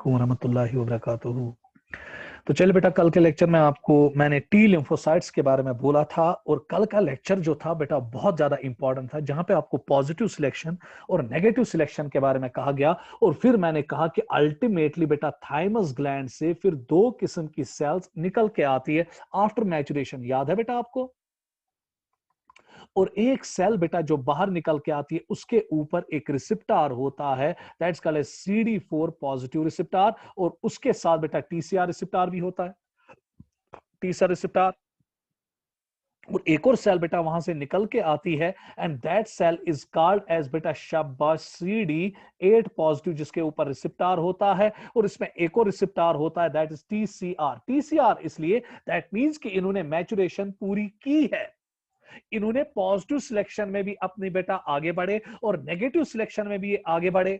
अलैकुम वरहमतुल्लाहि वबरकातुहू। तो चलिए बेटा, कल के लेक्चर में आपको मैंने टी लिम्फोसाइट्स के बारे में बोला था और कल का लेक्चर जो था बेटा बहुत ज्यादा इंपॉर्टेंट था, जहां पे आपको पॉजिटिव सिलेक्शन और नेगेटिव सिलेक्शन के बारे में कहा गया। और फिर मैंने कहा कि अल्टीमेटली बेटा थाइमस ग्लैंड से फिर दो किस्म की सेल्स निकल के आती है आफ्टर मैचुरेशन। याद है बेटा आपको? और एक सेल बेटा जो बाहर निकल के आती है उसके ऊपर एक रिसेप्टर होता है, that's called as CD4 positive receptor. और उसके साथ बेटा TCR रिसेप्टर भी होता है, TCR रिसेप्टर। और एक और सेल बेटा वहां से निकल के आती है and that cell is called as बेटा शाबाश CD8 पॉजिटिव, जिसके ऊपर रिसेप्टर होता है। और इसमें एक और रिसेप्टर होता है दैट इज TCR। TCR इसलिए दैट मींस कि इन्होंने मैचुरेशन पूरी की है, इन्होंने पॉजिटिव सिलेक्शन में भी अपने बेटा आगे बढ़े और नेगेटिव सिलेक्शन में भी ये आगे बढ़े।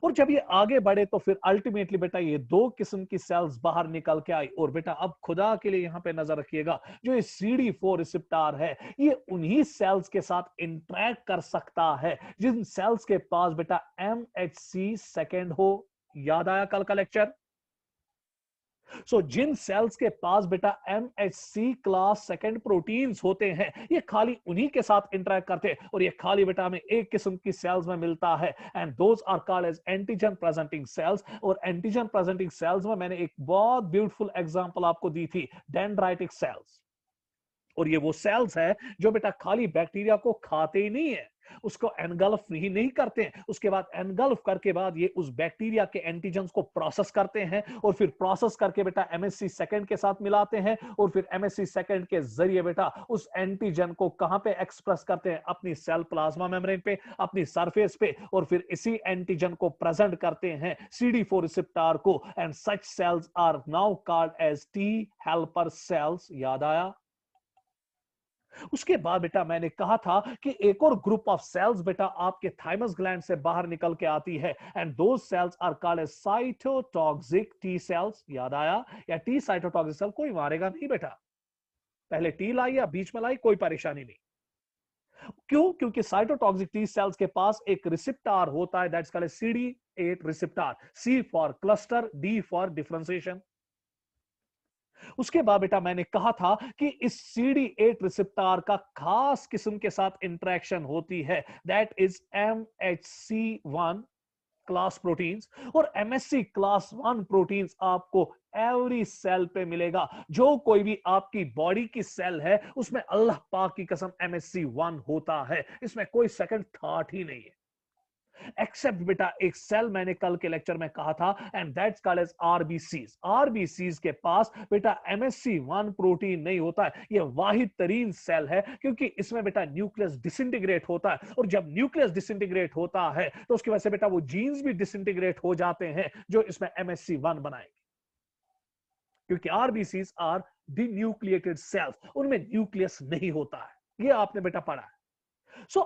और जब ये आगे बढ़े तो फिर अल्टीमेटली बेटा ये दो किस्म की सेल्स बाहर निकल के आई। और बेटा अब खुदा के लिए यहां पे नजर रखिएगा, जो ये CD4 रिसेप्टर है ये उन्हीं सेल्स के साथ इंटरेक्ट कर सकता है जिन सेल्स के पास बेटा MHC सेकेंड हो। याद आया कल का लेक्चर? जिन सेल्स के पास बेटा MHC क्लास सेकेंड प्रोटीन्स होते हैं ये खाली उन्हीं के साथ इंटरेक्ट करते हैं। और ये खाली बेटा हमें एक किस्म की सेल्स में मिलता है and those are called as antigen presenting cells. और एंटीजन प्रेजेंटिंग सेल्स में मैंने एक बहुत ब्यूटीफुल एग्जांपल आपको दी थी, डेंड्राइटिक सेल्स। और ये वो सेल्स है जो बेटा खाली बैक्टीरिया को खाते ही नहीं है, उसको एनगल्फ ही नहीं करते हैं, उसके बाद एनगल्फ करके बाद ये उस बैक्टीरिया के एंटीजन्स को प्रोसेस करते हैं और फिर प्रोसेस करके बेटा MHC सेकेंड के साथ मिलाते हैं। और फिर MHC सेकेंड के जरिए बेटा उस एंटीजन को कहां पे एक्सप्रेस करते हैं? अपनी सेल प्लाज्मा मेम्ब्रेन पे, अपनी सरफेस पे। और फिर इसी एंटीजन को प्रेजेंट करते हैं CD4 रिसेप्टर को and such cells are now called as T helper cells. याद आया? उसके बाद बेटा मैंने कहा था कि एक और ग्रुप ऑफ सेल्स बेटा आपके थाइमस ग्लैंड से बाहर निकल के आती है and those cells are called as cytotoxic T cells. याद आया? या T साइटोटॉक्सिक सेल कोई मारेगा नहीं बेटा, पहले T लाई या बीच में लाई कोई परेशानी नहीं। क्यों? क्योंकि साइटोटॉक्सिक T सेल्स के पास एक रिसेप्टर होता है that's called as CD8 receptor. C for cluster, D for differentiation. उसके बाद बेटा मैंने कहा था कि इस CD8 रिसेप्टर का खास किस्म के साथ इंटरेक्शन होती है that is MHC1 class proteins. और MHC क्लास 1 प्रोटीन्स आपको एवरी सेल पे मिलेगा। जो कोई भी आपकी बॉडी की सेल है उसमें अल्लाह पाक की कसम MHC1 होता है, इसमें कोई सेकंड थॉट ही नहीं है। एक्सेप्ट बेटा एक सेल मैंने कल के लेक्चर में कहा था and that's called as RBCs। RBCs के पास बेटा MHC1 प्रोटीन नहीं होता है, ये वाहिद तरीन सेल है क्योंकि इसमें बेटा न्यूक्लियस डिसइंटीग्रेट होता है। और जब न्यूक्लियस डिसइंटीग्रेट होता है तो उसकी वजह से बेटा वो जीन्स भी डिसइंटीग्रेट हो जाते हैं जो इसमें MHC1 बनाएंगे, क्योंकि RBCs आर डिन्यूक्लिएटेड सेल्स, उनमें न्यूक्लियस नहीं होता है। ये आपने बेटा पढ़ा है।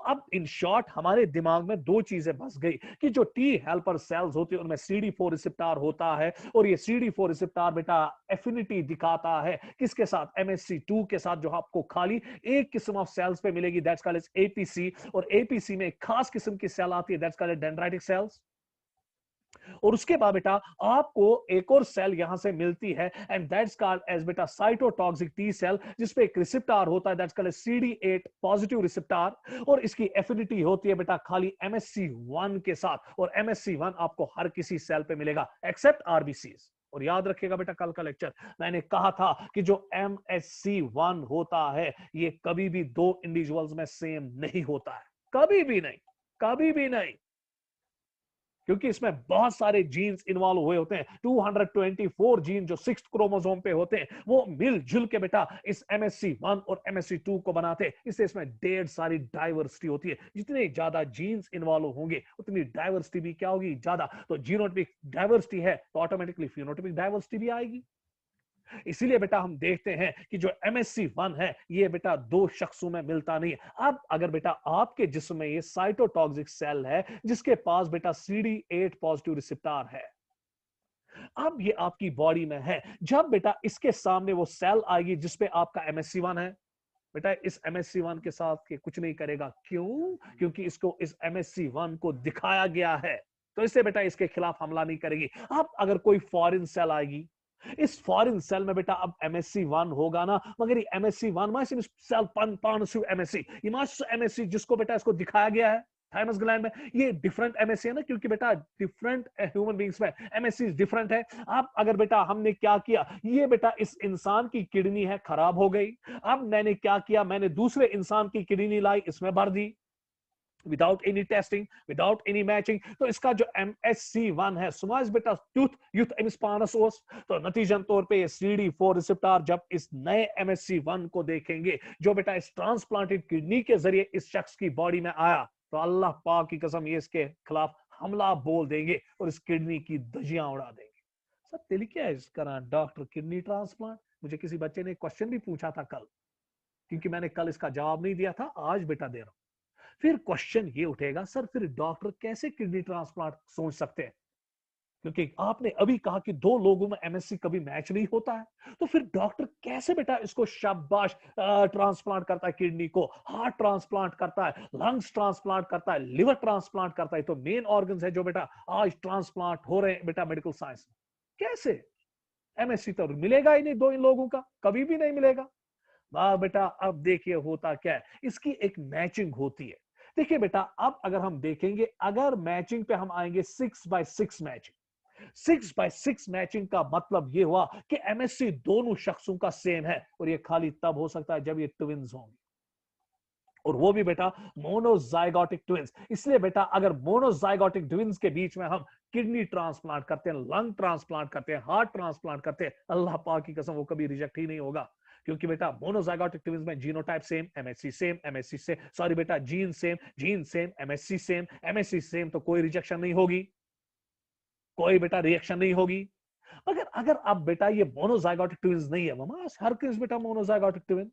अब इन शॉर्ट हमारे दिमाग में दो चीजें बस गई कि जो T हेल्पर सेल्स होती है उनमें CD4 रिसेप्टर होता है और ये CD4 रिसेप्टर बेटा एफिनिटी दिखाता है किसके साथ? MHC2 के साथ, जो आपको खाली एक किस्म ऑफ सेल्स पे मिलेगी दैट्स कॉल्ड एज APC। और APC में एक खास किस्म की सेल आती है that's called as dendritic cells. और उसके बाद बेटा आपको एक और सेल यहां से मिलती है एंड दैट्स कॉल्ड एज बेटा साइटोटॉक्सिक T सेल, जिसपे एक रिसेप्टर होता है that's called as CD8 positive receptor. और इसकी एफिनिटी होती है बेटा खाली MHC1 के साथ। और MHC1 आपको हर किसी सेल पे मिलेगा एक्सेप्ट RBCs। और याद रखिएगा बेटा कल का लेक्चर मैंने कहा था कि जो MHC1 होता है ये कभी भी दो इंडिविजुअल्स में सेम नहीं होता है, कभी भी नहीं, कभी भी नहीं, क्योंकि इसमें बहुत सारे जीन्स इन्वॉल्व हुए होते हैं। 224 जीन जो 6th क्रोमोसोम पे होते हैं वो मिलजुल के बेटा इस MHC1 और MHC2 को बनाते हैं। इससे इसमें ढेर सारी डाइवर्सिटी होती है। जितने ज्यादा जीन्स इन्वॉल्व होंगे उतनी डाइवर्सिटी भी क्या होगी? ज्यादा। तो जीनोटाइपिक डाइवर्सिटी है तो ऑटोमेटिकली फिनोटाइपिक डाइवर्सिटी भी आएगी। इसीलिए बेटा हम देखते हैं कि जो MHC1 है ये बेटा दो शख्सों में मिलता नहीं है। अब अगर बेटा आपके जिस्म में ये साइटोटॉक्सिक सेल है जिसके पास बेटा CD8 पॉजिटिव रिसेप्टर है, अब ये आपकी बॉडी में है, जब बेटा इसके सामने वो सेल आएगी जिसपे आपका MHC1 है, बेटा इस MHC1 के साथ के कुछ नहीं करेगा। क्यों? क्योंकि इसको इस MHC1 को दिखाया गया है तो इससे बेटा इसके खिलाफ हमला नहीं करेगी। अब अगर कोई फॉरेन सेल आएगी, इस फॉरेन सेल में बेटा अब MSC1 होगा ना, मगर ये MSC1 मासिव सेल पानसु MSC, ये मास MSC जिसको बेटा इसको दिखाया गया है थाइमस ग्लैंड में, ये डिफरेंट MSC है ना, क्योंकि बेटा डिफरेंट ह्यूमन बींग्स में MSC डिफरेंट है। अब अगर बेटा हमने क्या किया, ये बेटा इस इंसान की किडनी है खराब हो गई, अब मैंने क्या किया, मैंने दूसरे इंसान की किडनी लाई, इसमें भर दी without any testing, without any matching. तो इसका जो MSC1 है सुमाइस बेटा टूथ यूथ एमिस्पानसोस, तो नतीजन तौर पे ये CD4 रिसेप्टर जब इस नए MSC1 को देखेंगे जो बेटा इस ट्रांसप्लांटेड किडनी के जरिए इस शख्स की बॉडी में आया, तो अल्लाह पाक की कसम ये इसके खिलाफ हमला बोल देंगे और इस किडनी की धज्जियां उड़ा देंगे। सर दिल क्या है इसका डॉक्टर किडनी ट्रांसप्लांट? मुझे किसी बच्चे ने क्वेश्चन भी पूछा था कल, क्योंकि मैंने कल इसका जवाब नहीं दिया था, आज बेटा दे रहा हूं। फिर क्वेश्चन ये उठेगा, सर फिर डॉक्टर कैसे किडनी ट्रांसप्लांट सोच सकते हैं? क्योंकि आपने अभी कहा कि दो लोगों में MSC कभी मैच नहीं होता है, तो फिर डॉक्टर कैसे बेटा इसको शाबाश ट्रांसप्लांट करता है, किडनी को हार्ट ट्रांसप्लांट करता है, लंग्स ट्रांसप्लांट करता है, लिवर ट्रांसप्लांट करता है। तो मेन ऑर्गन्स है जो बेटा आज ट्रांसप्लांट हो रहे हैं बेटा मेडिकल साइंस में। कैसे? MSC तो मिलेगा ही नहीं दो इन लोगों का, कभी भी नहीं मिलेगा। वाह बेटा, अब देखिए होता क्या है, इसकी एक मैचिंग होती है। देखिए बेटा, अब अगर हम देखेंगे, अगर मैचिंग पे हम आएंगे 6x6 मैचिंग, 6x6 मैचिंग का मतलब ये हुआ कि MSC दोनों शख्सों का सेम है, और ये खाली तब हो सकता है जब ये ट्विंस होंगे, और वो भी बेटा मोनोजाइगोटिक ट्विंस। इसलिए बेटा अगर मोनोजाइगोटिक ट्विंस के बीच में हम किडनी ट्रांसप्लांट करते हैं, लंग ट्रांसप्लांट करते हैं, हार्ट ट्रांसप्लांट करते हैं, अल्लाह पाक की कसम वो कभी रिजेक्ट ही नहीं होगा। क्योंकि बेटा मोनोजाइगोटिक ट्विंस में genotype same, MSC same, MSC से सॉरी बेटा gene same, MSC same, MSC same, तो कोई रिजेक्शन नहीं होगी, कोई बेटा रिएक्शन नहीं होगी। मगर अगर अब बेटा ये मोनोजाइगोटिक ट्विंस नहीं है, मामा हर किस बेटा मोनोजाइगोटिक ट्विन,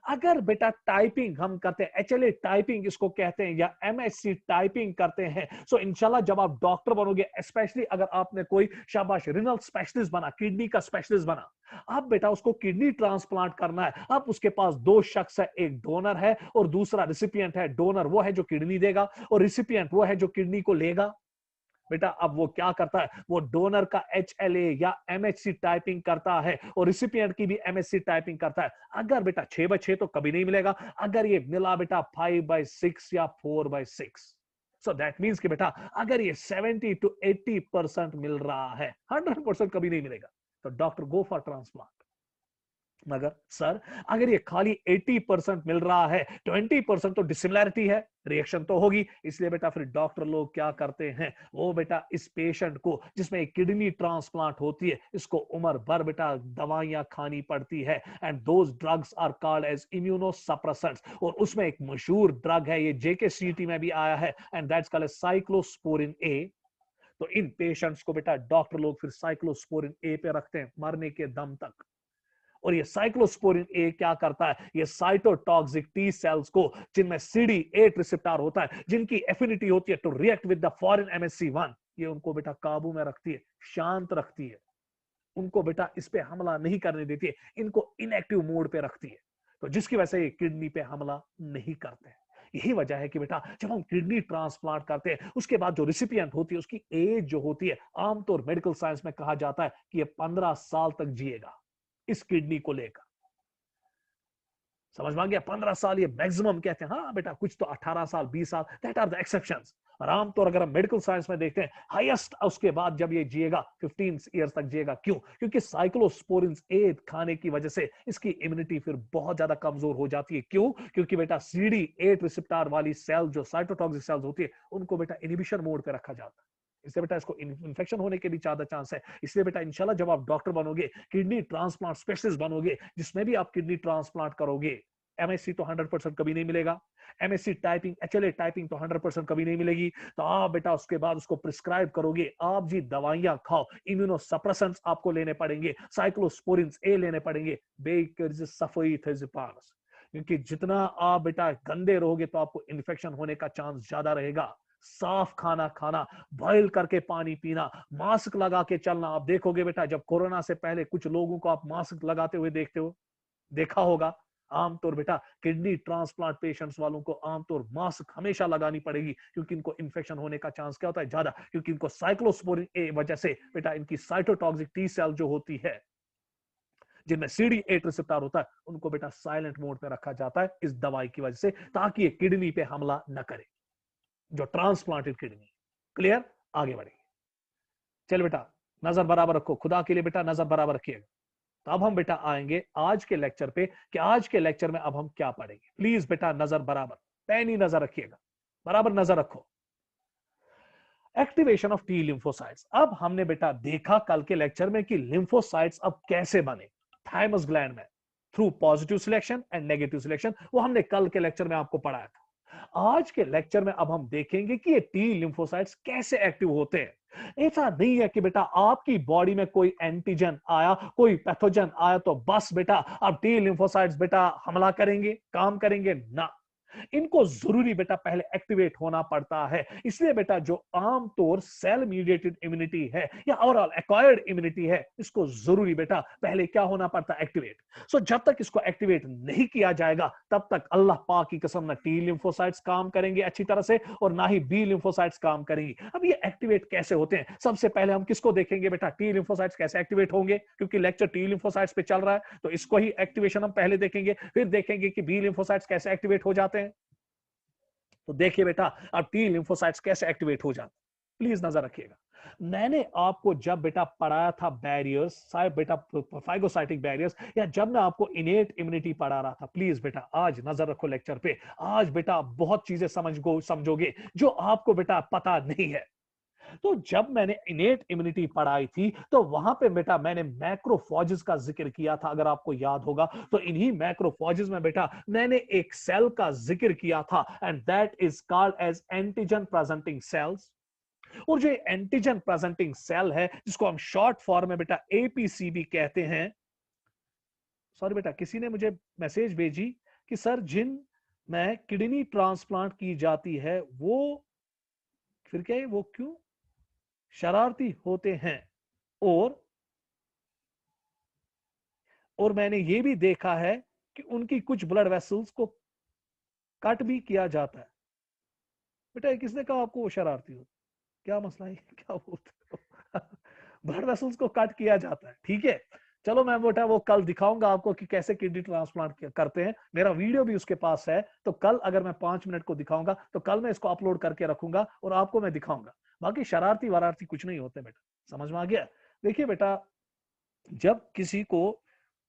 अगर बेटा टाइपिंग हम करते हैं, HLA टाइपिंग इसको कहते हैं, या MSC टाइपिंग करते हैं, सो इंशाल्लाह जब आप डॉक्टर बनोगे, स्पेशली अगर आपने कोई शाबाश रिनल स्पेशलिस्ट बना, किडनी का स्पेशलिस्ट बना, आप बेटा उसको किडनी ट्रांसप्लांट करना है, अब उसके पास दो शख्स है, एक डोनर है और दूसरा रिसिपिएंट है। डोनर वो है जो किडनी देगा और रिसिपिएंट वो है जो किडनी को लेगा। बेटा अब वो क्या करता है, वो डोनर का HLA या MHC टाइपिंग करता है और रिसिपिएंट की भी MSC टाइपिंग करता है। अगर बेटा 6/6 तो कभी नहीं मिलेगा, अगर ये मिला बेटा 5/6 या 4/6, सो दैट मींस कि बेटा अगर ये 70 to 80% मिल रहा है, 100% कभी नहीं मिलेगा, तो डॉक्टर गो फॉर ट्रांसप्लांट। मगर सर अगर ये खाली 80% मिल रहा है, 20% तो डिसिमिलैरिटी है, रिएक्शन तो होगी। इसलिए बेटा फिर डॉक्टर लोग क्या करते हैं, वो बेटा इस पेशेंट को जिसमें एक किडनी ट्रांसप्लांट होती है, इसको उम्र भर बेटा दवाइयां खानी पड़ती है, and those drugs are called as immunosuppressants. और उसमें एक मशहूर ड्रग है, ये JKCT में भी आया है, and that's called cyclosporin A। तो इन पेशेंट्स को बेटा डॉक्टर लोग फिर साइक्लोस्पोरिन A पे रखते हैं मरने के दम तक। और ये साइक्लोस्पोरिन A क्या करता है, ये साइटोटॉक्सिक टी सेल्स को, जिनमें CD8 रिसेप्टर होता है, जिनकी एफिनिटी होती है to react with the foreign MSC1, ये उनको बेटा काबू में रखती है, शांत रखती है, उनको बेटा इस पे हमला नहीं करने देती है, इनको इनएक्टिव मोड पे रखती है। तो जिसकी वजह से ये किडनी पे हमला नहीं करते हैं। यही वजह है कि बेटा जब हम किडनी ट्रांसप्लांट करते हैं, उसके बाद जो रिसिपिएंट होती है उसकी एज जो होती है, आमतौर मेडिकल साइंस में कहा जाता है कि ये 15 साल तक जिएगा इस किडनी को लेकर। समझ में आ गया? 15 साल ये मैक्सिमम कहते हैं। हाँ बेटा कुछ तो 18 साल 20 साल, दैट आर द एक्सेप्शंस। और आमतौर अगर हम मेडिकल साइंस में देखते हैं, हाईएस्ट उसके बाद जब ये जिएगा 15 इयर्स तक जिएगा। क्यों? क्योंकि साइक्लोस्पोरिन A खाने की वजह से इसकी इम्यूनिटी फिर बहुत ज्यादा कमजोर हो जाती है। क्यों? क्योंकि बेटा CD8 रिसेप्टर वाली सेल जो साइटोटॉक्सिक सेल्स होती है, उनको बेटा इनहिबिशन मोड पे रखा जाता है। इससे बेटा इसको इन्फेक्शन होने के भी ज्यादा चांस है। इसलिए बेटा इंशाल्लाह जब आप डॉक्टर बनोगे, किडनी ट्रांसप्लांट स्पेशलिस्ट बनोगे, जिसमें भी आप किडनी ट्रांसप्लांट करोगे, MSC तो 100% कभी नहीं मिलेगा, MSC टाइपिंग, HLA टाइपिंग तो 100% कभी नहीं मिलेगी। तो आप बेटा उसके बाद उसको प्रिस्क्राइब करोगे, आप जी दवाइयां खाओ, इम्यूनोसप्रेसेंट्स आपको लेने पड़ेंगे, साइक्लोस्पोरिन A लेने पड़ेंगे, क्योंकि जितना आप बेटा गंदे रहोगे तो आपको इन्फेक्शन होने का चांस ज्यादा रहेगा। साफ खाना खाना, बॉइल करके पानी पीना, मास्क लगा के चलना। आप देखोगे बेटा जब कोरोना से पहले कुछ लोगों को आप मास्क लगाते हुए देखते हो, देखा होगा, आमतौर बेटा किडनी ट्रांसप्लांट पेशेंट्स वालों को आमतौर मास्क हमेशा लगानी पड़ेगी, क्योंकि इनको इन्फेक्शन होने का चांस क्या होता है ज्यादा, क्योंकि इनको साइक्लोस्पोरिन ए वजह से बेटा इनकी साइटोटॉक्सिक टी सेल जो होती है जिनमें CD8 रिसेप्टर होता है, उनको बेटा साइलेंट मोड पे रखा जाता है इस दवाई की वजह से, ताकि ये किडनी पे हमला न करे, जो ट्रांसप्लांटेड किडनी। क्लियर? आगे बढ़ेंगे। चल बेटा नजर बराबर रखो, खुदा के लिए बेटा नजर बराबर रखिएगा। तो अब हम बेटा आएंगे आज के लेक्चर पे कि आज के लेक्चर में अब हम क्या पढ़ेंगे। प्लीज बेटा नजर बराबर, पैनी नजर रखिएगा, बराबर नजर रखो। Activation of T lymphocytes. अब हमने बेटा देखा कल के लेक्चर में कि लिम्फोसाइट्स अब कैसे बने थाइमस ग्लैंड में, through positive selection and negative selection. वो हमने कल के लेक्चर में आपको पढ़ाया था। आज के लेक्चर में अब हम देखेंगे कि ये टी लिम्फोसाइट्स कैसे एक्टिव होते हैं। ऐसा नहीं है कि बेटा आपकी बॉडी में कोई एंटीजन आया, कोई पैथोजन आया तो बस बेटा अब टी लिम्फोसाइट्स बेटा हमला करेंगे, काम करेंगे ना। इनको जरूरी बेटा पहले एक्टिवेट होना पड़ता है। इसलिए बेटा जो आमतौर सेल मीडिएटेड इम्यूनिटी है या ओवरऑल एक्वायर्ड इम्यूनिटी है, इसको जरूरी बेटा पहले क्या होना पड़ता है, एक्टिवेट। सो जब तक इसको एक्टिवेट नहीं किया जाएगा तब तक अल्लाह पाक की कसम ना टी लिम्फोसाइट्स काम करेंगे अच्छी तरह से और ना ही बी लिम्फोसाइट्स काम करेंगी। अब ये एक्टिवेट कैसे होते हैं, सबसे पहले हम किसको देखेंगे बेटा, टी लिम्फोसाइट्स कैसे एक्टिवेट होंगे, क्योंकि लेक्चर टी लिम्फोसाइट्स पे चल रहा है तो इसको ही एक्टिवेशन हम पहले देखेंगे, फिर देखेंगे कि बी लिम्फोसाइट्स कैसे एक्टिवेट हो जाते हैं। तो देखिए बेटा अब टी लिम्फोसाइट्स कैसे एक्टिवेट हो जाते, प्लीज नजर रखिएगा। मैंने आपको जब बेटा पढ़ाया था बैरियर्स, बेटा फाइगोसाइटिक बैरियर्स, या जब मैं आपको इनेट इम्यूनिटी पढ़ा रहा था, प्लीज बेटा आज नजर रखो लेक्चर पे। आज बेटा बहुत चीजें समझोगे जो आपको बेटा पता नहीं है। तो जब मैंने इनेट इम्यूनिटी पढ़ाई थी तो वहां पे बेटा मैंने मैक्रोफॉजेस का जिक्र किया था, अगर आपको याद होगा तो इन्हीं मैक्रोफॉजेस में बेटा मैंने एक सेल का जिक्र किया था and that is called as antigen presenting cells. और जो एंटीजन प्रेजेंटिंग सेल है जिसको हम शॉर्ट फॉर्म में बेटा APCB कहते हैं। सॉरी बेटा किसी ने मुझे मैसेज भेजी कि सर जिन में किडनी ट्रांसप्लांट की जाती है वो फिर क्या है, वो क्यों शरारती होते हैं, और मैंने ये भी देखा है कि उनकी कुछ ब्लड वेसल्स को कट भी किया जाता है। बेटा किसने कहा आपको वो शरारती हो, क्या मसला है, क्या बोलते हो ब्लड वेसल्स को कट किया जाता है, ठीक है। चलो मैं बेटा वो कल दिखाऊंगा आपको कि कैसे किडनी ट्रांसप्लांट करते हैं, मेरा वीडियो भी उसके पास है। तो कल अगर मैं 5 मिनट को दिखाऊंगा तो कल मैं इसको अपलोड करके रखूंगा और आपको मैं दिखाऊंगा। बाकी शरारती वरारती कुछ नहीं होते बेटा, समझ में आ गया। देखिए बेटा जब किसी को,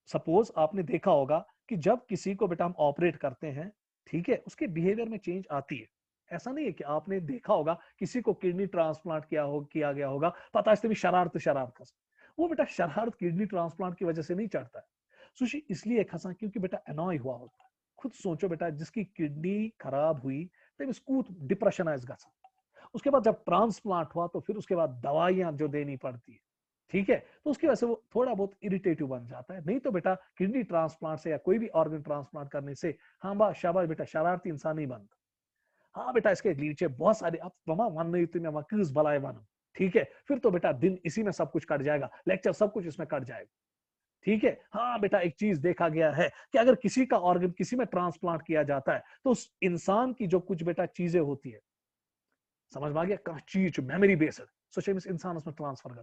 सपोज आपने देखा होगा कि जब किसी को बेटा हम ऑपरेट करते हैं, ठीक है, उसके बिहेवियर में चेंज आती है। ऐसा नहीं है कि आपने देखा होगा किसी को किडनी ट्रांसप्लांट किया गया होगा, पता है शरारत वो बेटा शरारत किडनी ट्रांसप्लांट की वजह से नहीं चढ़ता है। सुशी इसलिए खसा क्योंकि बेटा अनॉय हुआ होता है। खुद सोचो बेटा जिसकी किडनी खराब हुई तब इसको डिप्रेशन आएगा, उसके बाद जब ट्रांसप्लांट हुआ तो फिर उसके बाद दवाइयां जो देनी पड़ती है, ठीक है, तो उसकी वजह से वो थोड़ा बहुत इरिटेटिव बन जाता है। नहीं तो बेटा किडनी ट्रांसप्लांट से या कोई भी ऑर्गन ट्रांसप्लांट करने से हाँ बा शाबाश बेटा शरारती इंसान नहीं बनता। हाँ बेटा इसके नीचे बहुत सारे अब वन नहीं भलाए वन, ठीक है, फिर तो बेटा दिन इसी में सब कुछ कट जाएगा, लेक्चर सब कुछ इसमें कट जाएगा, ठीक है। हाँ बेटा एक चीज देखा गया है कि अगर किसी का ऑर्गन किसी में ट्रांसप्लांट किया जाता है तो उस इंसान की जो कुछ बेटा चीजें होती है, समझ में आ गया, चीज मेमोरी बेस्ड सोचे इंसान उसमें ट्रांसफर कर,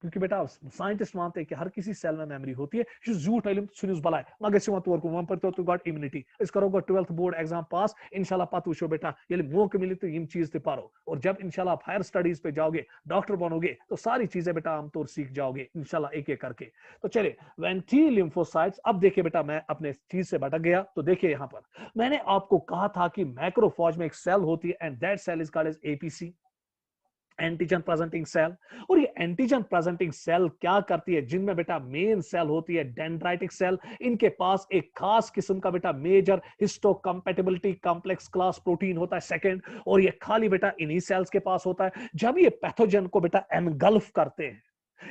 क्योंकि बेटा साइंटिस्ट मानते हैं कि हर किसी सेल में मेमोरी होती है। झूठ सुनिस बलाय मगर सिवा तोर को वहां पर तो गॉट इम्यूनिटी इस करोगे 12th बोर्ड एग्जाम पास इंशाल्लाह पत वुशो बेटा ये मौके मिले तो यम चीज ते पारो, और जब इंशाल्लाह आप हायर स्टडीज पे जाओगे, डॉक्टर बनोगे तो सारी चीजें बेटा आमतौर सीख जाओगे इंशाल्लाह एक एक करके। तो चलिए व्हेन टी लिम्फोसाइट्स, अब देखिए बेटा मैं अपने चीज से भटक गया, तो देखिए यहां पर मैंने आपको कहा था कि मैक्रोफॉज में एक सेल होती है and that cell is called as APC, antigen presenting cell. और ये एंटीजन प्रेजेंटिंग सेल क्या करती है, जिनमें बेटा मेन सेल होती है डेंड्राइटिक सेल, इनके पास एक खास किस्म का बेटा major histocompatibility complex class protein होता है सेकंड, और ये खाली बेटा इन्हीं सेल्स के पास होता है। जब ये पैथोजन को बेटा एनगल्फ करते हैं,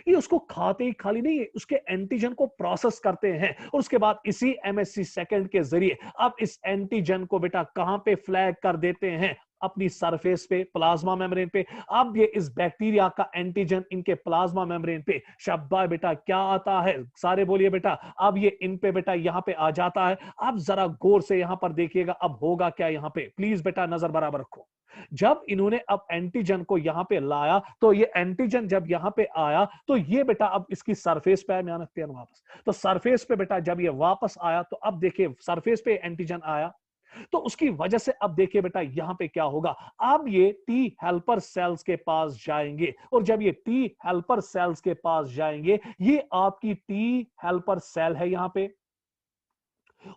ये उसको खाते ही खाली नहीं है, उसके एंटीजन को प्रोसेस करते हैं और उसके बाद इसी MHC सेकंड के जरिए अब इस एंटीजन को बेटा कहां पे फ्लैग कर देते हैं, अपनी सरफेस पे, प्लाज्मा मेम्ब्रेन पे। अब ये इस बैक्टीरिया का एंटीजन इनके प्लाज्मा मेम्ब्रेन पे, शाबाश बेटा, क्या आता है, सारे बोलिए बेटा। अब ये इन पे बेटा यहां पे आ जाता है। अब जरा गौर से यहां पर देखिएगा, अब होगा क्या यहां पे, प्लीज बेटा नजर बराबर रखो। जब इन्होंने अब एंटीजन को यहां पे लाया, तो ये एंटीजन जब यहां पे आया, तो ये बेटा अब इसकी सरफेस पे आया, वापस। तो सरफेस पे बेटा जब ये वापस आया, तो अब देखिए सरफेस पे एंटीजन आया, तो उसकी वजह से अब देखिए बेटा यहां पे क्या होगा। अब ये टी हेल्पर सेल्स के पास जाएंगे, और जब ये टी हेल्पर सेल्स के पास जाएंगे, ये आपकी टी हेल्पर सेल है यहां पे,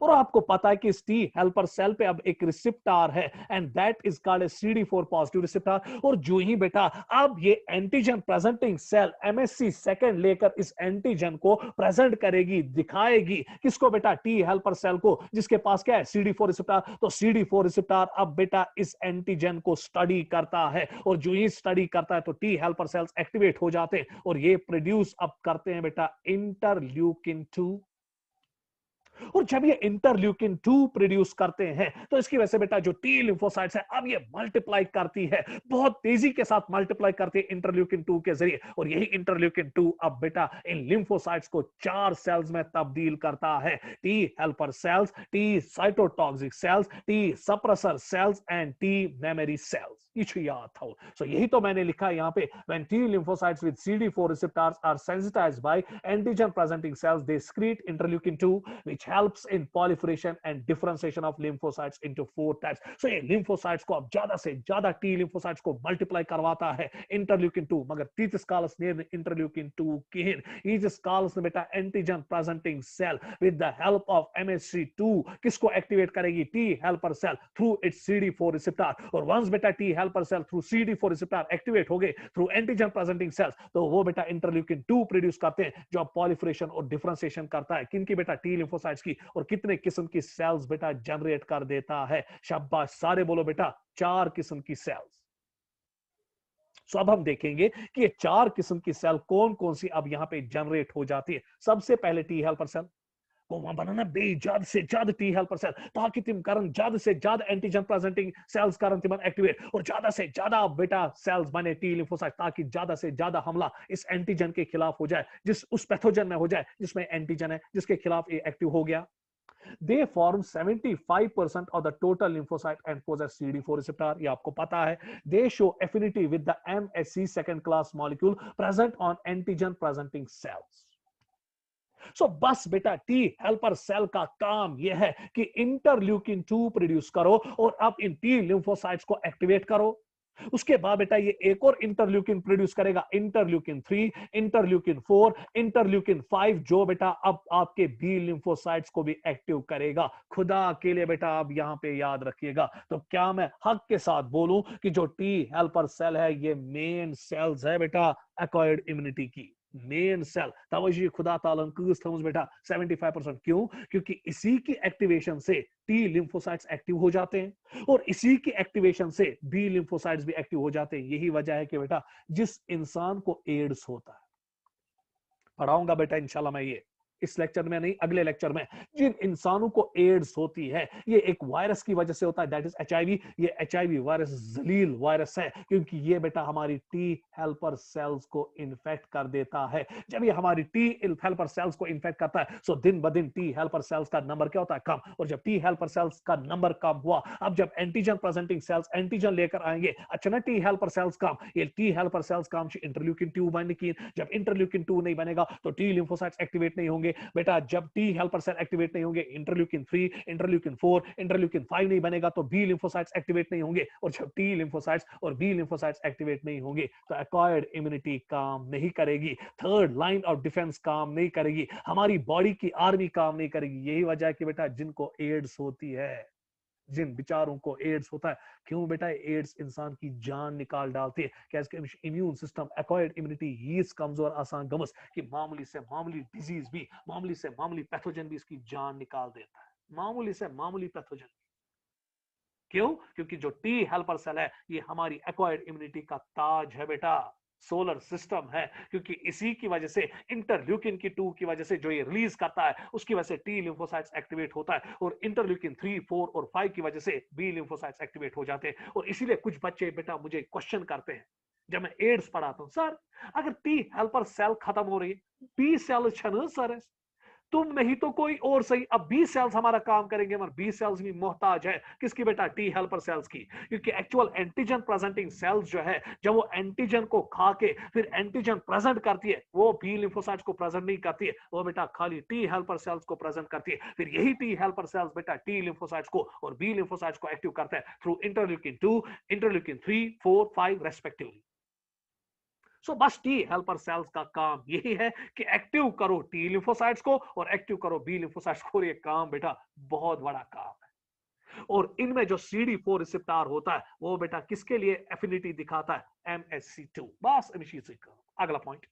और आपको पता है कि इस टी हेल्पर सेल पे अब एक रिसेप्टर है, and that is called a CD4 positive receptor. और जो ही बेटा अब ये antigen presenting cell MHC second लेकर इस एंटीजन को प्रेजेंट करेगी, दिखाएगी, किसको बेटा, टी हेल्पर सेल को, जिसके पास क्या है, CD4 रिसेप्टर। तो CD4 रिसेप्टर अब बेटा इस एंटीजन को स्टडी करता है, और जो ही स्टडी करता है तो टी हेल्पर सेल्स एक्टिवेट हो जाते हैं, और ये प्रोड्यूस अब करते हैं बेटा इंटरल्यूकिन 2। और जब ये इंटरल्यूकिन 2 प्रोड्यूस करते हैं, तो इसकी वजह से बेटा जो टी लिम्फोसाइट्स है, अब ये मल्टीप्लाई करती है, बहुत तेजी के साथ मल्टीप्लाई करती है इंटरल्यूकिन 2 के जरिए। और यही इंटरल्यूकिन 2 अब बेटा इन लिम्फोसाइट्स को 4 सेल्स में तब्दील करता है, T helper cells, T cytotoxic cells, T suppressor cells and T memory cells. याद था। सो यही तो मैंने लिखा है यहाँ पे, when T lymphocytes with CD4 receptors are sensitized by antigen presenting cells, they secrete interleukin 2, which helps in proliferation and differentiation of lymphocytes into 4 types. So ये lymphocytes को अब ज्यादा से ज्यादा T lymphocytes को मल्टीप्लाई करवाता है interleukin 2, मगर तीस कालस ने interleukin 2 किन इस कालस ने बेटा antigen presenting cell with the help of MHC2 किसको एक्टिवेट करेगी, T helper cell through its CD4 receptor। और once बेटा T helper cell through CD4 receptor activate हो गए through antigen presenting cells, तो वो बेटा interleukin 2 प्रोड्यूस करते हैं, जो पॉलिफरेशन और डिफरेंशिएशन करता है किनकी बेटा, टी लिम्फोसाइट्स की, और कितने किस्म की सेल्स बेटा जनरेट कर देता है। शाबाश, सारे बोलो बेटा, 4 किस्म की सेल्स। सो अब हम देखेंगे कि ये 4 किस्म की सेल कौन कौन सी अब यहां पे जनरेट हो जाती है। सबसे पहले टी हेल्पर सेल को वहां बनाना बे ज्यादा से ज्यादा टी हेल्पर सेल, ताकि तुम करन ज्यादा से ज्यादा एंटीजन प्रेजेंटिंग सेल्स करन तुम एक्टिवेट, और ज्यादा से ज्यादा बेटा सेल्स बने टी लिम्फोसाइट, ताकि ज्यादा से ज्यादा हमला इस एंटीजन के खिलाफ हो जाए, जिस उस पैथोजन में हो जाए जिसमें एंटीजन है, जिसके खिलाफ ये एक्टिव हो गया। They form 75% of the total lymphocyte and possess CD4 receptor. ये आपको पता है। They show affinity with the MHC second class molecule present on antigen presenting cells. सो बस बेटा टी हेल्पर सेल का काम यह है कि इंटरल्यूकिन 2 प्रोड्यूस करो, और अब इन टी लिम्फोसाइट्स को एक्टिवेट करो। उसके बाद बेटा ये एक और इंटरल्यूकिन प्रोड्यूस करेगा, इंटरल्यूकिन 3, इंटरल्यूकिन 4, इंटरल्यूकिन 5, जो बेटा अब आपके बी लिम्फोसाइट्स को भी एक्टिव करेगा। खुदा के लिए बेटा आप यहां पे याद रखिएगा। तो क्या मैं हक के साथ बोलूं कि जो टी हेल्पर सेल है, ये मेन सेल्स है बेटा एक्वायर्ड इम्यूनिटी की, मेन सेल। तवज्जो खुदा ताला कस थमस बेटा 75%। क्यों? क्योंकि इसी की एक्टिवेशन से टी लिम्फोसाइट्स एक्टिव हो जाते हैं, और इसी की एक्टिवेशन से बी लिम्फोसाइट्स भी एक्टिव हो जाते हैं। यही वजह है कि बेटा जिस इंसान को एड्स होता है, पढ़ाऊंगा बेटा इंशाल्लाह मैं ये इस लेक्चर में नहीं, अगले लेक्चर में, जिन इंसानों को एड्स होती है, ये एक वायरस की वजह से होता है, दैट इज HIV। ये HIV वायरस जलील वायरस है, क्योंकि ये बेटा हमारी टी हेल्पर सेल्स को इन्फेक्ट कर देता है। जब ये हमारी टी हेल्पर सेल्स को इन्फेक्ट करता है, सो दिन ब दिन टी हेल्पर सेल्स का नंबर क्या होता है, कम। और जब टी हेल्पर सेल्स का नंबर कम हुआ, अब जब एंटीजन प्रेजेंटिंग सेल्स एंटीजन लेकर आएंगे, अच्छा ना, टी हेल्पर सेल्स कम, ये टी हेल्पर सेल्स कम इंटरल्यूकिन 2 बनने की। जब इंटरल्यूकिन 2 नहीं बनेगा, तो टी लिम्फोसाइट्स एक्टिवेट नहीं होंगे बेटा। जब टी हेल्पर सेल एक्टिवेट नहीं होंगे, इंटरल्यूकिन 3, इंटरल्यूकिन 4, इंटरल्यूकिन 5 नहीं बनेगा, तो बी लिम्फोसाइट्स एक्टिवेट नहीं होंगे। और जब टी लिम्फोसाइट्स और बी लिम्फोसाइट्स एक्टिवेट नहीं होंगे, तो एक्वायर्ड इम्यूनिटी काम नहीं करेगी, थर्ड लाइन ऑफ डिफेंस काम नहीं करेगी, हमारी बॉडी की आर्मी काम नहीं करेगी। यही वजह है कि बेटा जिनको एड्स होती है, जिन बेचारों को एड्स होता है, क्यों बेटा एड्स इंसान की जान निकाल डालती है, कैसे इम्यून सिस्टम एक्वायर्ड इम्यूनिटी यीज कमजोर आसान गमस कि मामूली से मामूली डिजीज भी, मामूली से मामूली पैथोजन भी इसकी जान निकाल देता है, मामूली से मामूली पैथोजन। क्यों? क्योंकि जो टी हेल्पर सेल है, ये हमारी एक्वायर्ड इम्यूनिटी का ताज है बेटा। सोलर सिस्टम है, क्योंकि इसी की वजह से इंटरल्यूकिन की 2 की वजह से जो ये रिलीज करता है उसकी वजह से टी लिम्फोसाइट्स एक्टिवेट होता है और इंटरल्यूकिन 3, 4 और 5 की वजह से बी लिम्फोसाइट्स एक्टिवेट हो जाते हैं। और इसीलिए कुछ बच्चे बेटा मुझे क्वेश्चन करते हैं जब मैं एड्स पढ़ाता हूं, सर अगर टी हेल्पर सेल खत्म हो रही है, बी सेल छन सर तुम नहीं तो कोई और सही, अब बी सेल्स हमारा काम करेंगे मगर बी सेल्स भी मोहताज है किसकी बेटा, टी हेल्पर सेल्स की, क्योंकि एक्चुअल एंटीजन प्रेजेंटिंग सेल्स जो है जब वो एंटीजन को खा के फिर एंटीजन प्रेजेंट करती है वो बी लिम्फोसाइट्स को प्रेजेंट नहीं करती है, वो बेटा खाली टी हेल्पर सेल्स को प्रेजेंट करती है। फिर यही टी हेल्पर सेल्स बेटा टी लिम्फोसाइट्स को और बी लिम्फोसाइट्स को एक्टिव करता है थ्रू इंटरल्यूकिन 2, इंटरल्यूकिन 3, 4, 5 रेस्पेक्टिवली। सो बस टी हेल्पर सेल्स का काम यही है कि एक्टिव करो टी लिम्फोसाइट्स को और एक्टिव करो बी लिम्फोसाइट्स को। ये काम बेटा बहुत बड़ा काम है। और इनमें जो CD4 रिसेप्टर होता है वो बेटा किसके लिए एफिनिटी दिखाता है, MSC2। बस अगला पॉइंट,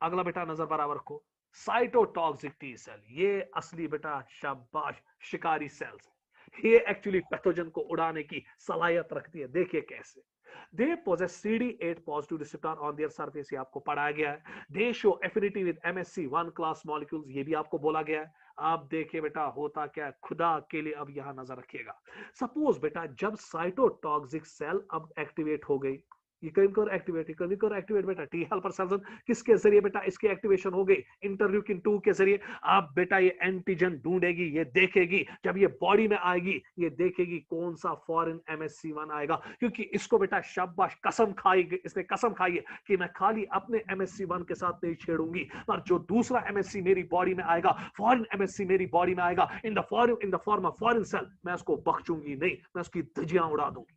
अगला बेटा नजर बराबर रखो, साइटोटॉक्सिक टी सेल। ये असली बेटा शाबाश शिकारी सेल्स, ये एक्चुअली पैथोजन को उड़ाने की सलाहियत रखती है। देखिए कैसे, they possess CD8 positive receptor on their surface, ये आपको पढ़ाया गया है। they show affinity with MSC1 class molecules, ये भी आपको बोला गया है। आप देखिए बेटा होता क्या है, खुदा के लिए अब यहां नजर रखिएगा। सपोज बेटा जब साइटोटॉक्सिक सेल अब एक्टिवेट हो गई, ये कभी कर एक्टिवेट बेटा टी हेल्पर सेल्स किसके जरिए बेटा इसकी एक्टिवेशन हो गई, इंटरल्यूकिन 2 के जरिए। अब बेटा ये एंटीजन ढूंढेगी, ये देखेगी, जब ये बॉडी में आएगी ये देखेगी कौन सा फॉरेन MSC1 आएगा, क्योंकि इसको बेटा शाबाश कसम खाई, इसने कसम खाई है कि मैं खाली अपने MSC1 के साथ नहीं छेड़ूंगी, पर जो दूसरा MSC मेरी बॉडी में आएगा, फॉरेन MSC मेरी बॉडी में आएगा in the form of foreign cell, मैं उसको बख्शूंगी नहीं, मैं उसकी धज्जियां उड़ा दूंगी।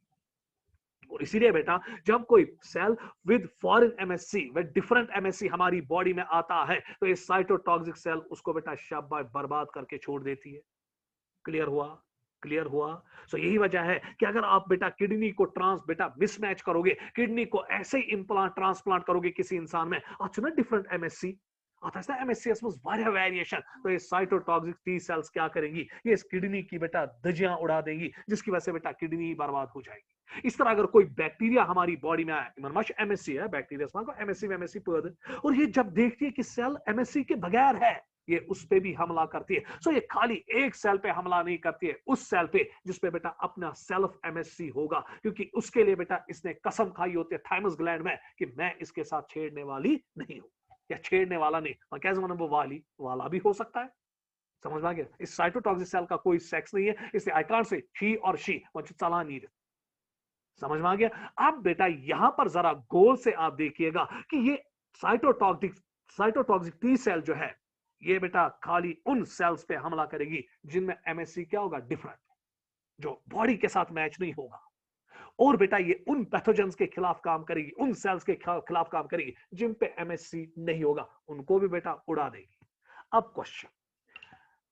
और इसीलिए बेटा जब कोई cell with foreign MSC with different MSC हमारी बॉडी में आता है तो ये साइटोटॉक्सिक सेल उसको बेटा शाबाश बर्बाद करके छोड़ देती है। क्लियर हुआ, क्लियर हुआ। सो यही वजह है कि अगर आप बेटा किडनी को बेटा मिसमैच करोगे, किडनी को ऐसे ही इम्प्लांट ट्रांसप्लांट करोगे किसी इंसान में, अच्छा ना डिफरेंट MSC आता है, MSCs में वारिया वेरिएशन, तो ये साइटोटॉक्सिक टी सेल्स क्या करेंगी, ये इस किडनी की बेटा धज्जियां उड़ा देंगी, जिसकी वजह से बेटा किडनी बर्बाद हो जाएगी। इस तरह अगर कोई बैक्टीरिया हमारी बॉडी में आए, मनमश MSC है बैक्टीरिया को MSC पद, और ये जब देखती है कि सेल MSC के बगैर है, ये उस पे भी हमला करती है। सो ये खाली एक सेल पे हमला नहीं करती है, उस सेल पे जिसपे बेटा अपना सेल्फ MSC होगा, क्योंकि उसके लिए बेटा इसने कसम खाई होती है थाइमस ग्लैंड में कि मैं इसके साथ छेड़ने वाली नहीं हूं, या छेड़ने वाला नहीं, और क्या वो वाला भी हो सकता है। समझ में आ गया, इस साइटोटॉक्सिक सेल का कोई सेक्स नहीं है, इसलिए आई कांट से ही और शी, मुझे चला नहीं दे। समझ में आ गया। अब बेटा यहां पर जरा गौर से आप देखिएगा कि ये साइटोटॉक्सिक टी सेल जो है ये बेटा खाली उन सेल्स पे हमला करेगी जिनमें MSC क्या होगा, डिफरेंट, जो बॉडी के साथ मैच नहीं होगा। और बेटा ये उन पैथोजेंस के खिलाफ काम करेगी, उन सेल्स के खिलाफ काम करेगी जिन पे MSC नहीं होगा, उनको भी बेटा उड़ा देगी। अब क्वेश्चन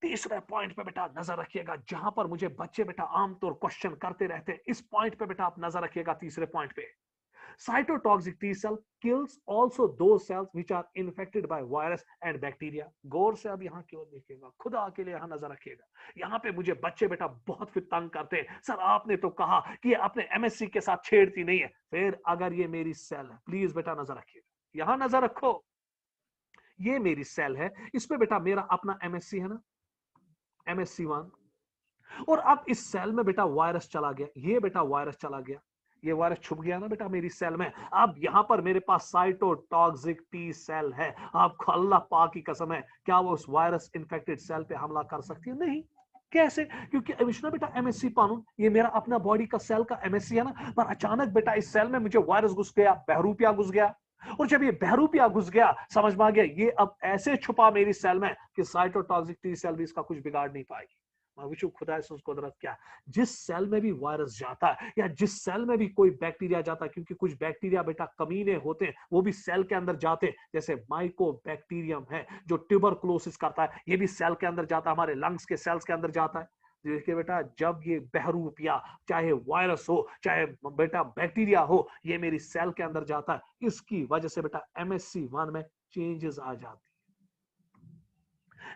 तीसरे पॉइंट पे बेटा नजर रखिएगा, जहां पर मुझे बच्चे बेटा आमतौर क्वेश्चन करते रहते हैं, इस पॉइंट पे बेटा आप नजर रखिएगा। तीसरे पॉइंट पे cytotoxic T cell kills also those cells which are infected by virus and bacteria। गौर से अब यहाँ की ओर देखिएगा, खुदा के लिए यहाँ नजर रखिएगा। यहाँ पे मुझे बच्चे बेटा बहुत फिर तंग करते हैं, सर आपने तो कहा कि ये अपने MSC के साथ छेड़ती नहीं है, फिर अगर ये मेरी सेल है, प्लीज बेटा नजर रखिएगा, यहाँ नजर रखो, ये मेरी सेल है, इसमें बेटा मेरा अपना MSC है ना, MSC1, और अब इस सेल में बेटा वायरस चला गया, ये बेटा वायरस चला गया, ये वायरस छुप गया ना बेटा मेरी सेल में। अब यहां पर मेरे पास साइटोटॉक्सिक टी सेल है, आपको अल्लाह पाक की कसम है, क्या वो उस वायरस इन्फेक्टेड सेल पे हमला कर सकती है? नहीं। कैसे? क्योंकि अविष्णा बेटा MSC पानू, ये मेरा अपना बॉडी का सेल का MSC है ना, पर अचानक बेटा इस सेल में मुझे वायरस घुस गया, बहरूपिया घुस गया, और जब ये बहरूपिया घुस गया, समझ में आ गया, ये अब ऐसे छुपा मेरी सेल में कि साइटोटॉक्सिक टी सेल भी इसका कुछ बिगाड़ नहीं पाएगी। खुदा कुदरत क्या, जिस सेल में भी वायरस जाता है या जिस सेल में भी कोई बैक्टीरिया जाता है, क्योंकि कुछ बैक्टीरिया बेटा कमीने होते हैं, वो भी सेल के अंदर जाते हैं, जैसे माइकोबैक्टीरियम है जो ट्यूबरकुलोसिस करता है, ये भी सेल के अंदर जाता है, हमारे लंग्स के सेल्स के अंदर जाता है। देखिए बेटा जब ये बहरूपिया, चाहे वायरस हो चाहे बेटा बैक्टीरिया हो, ये मेरी सेल के अंदर जाता है, इसकी वजह से बेटा MSC1 में चेंजेस आ जाते हैं,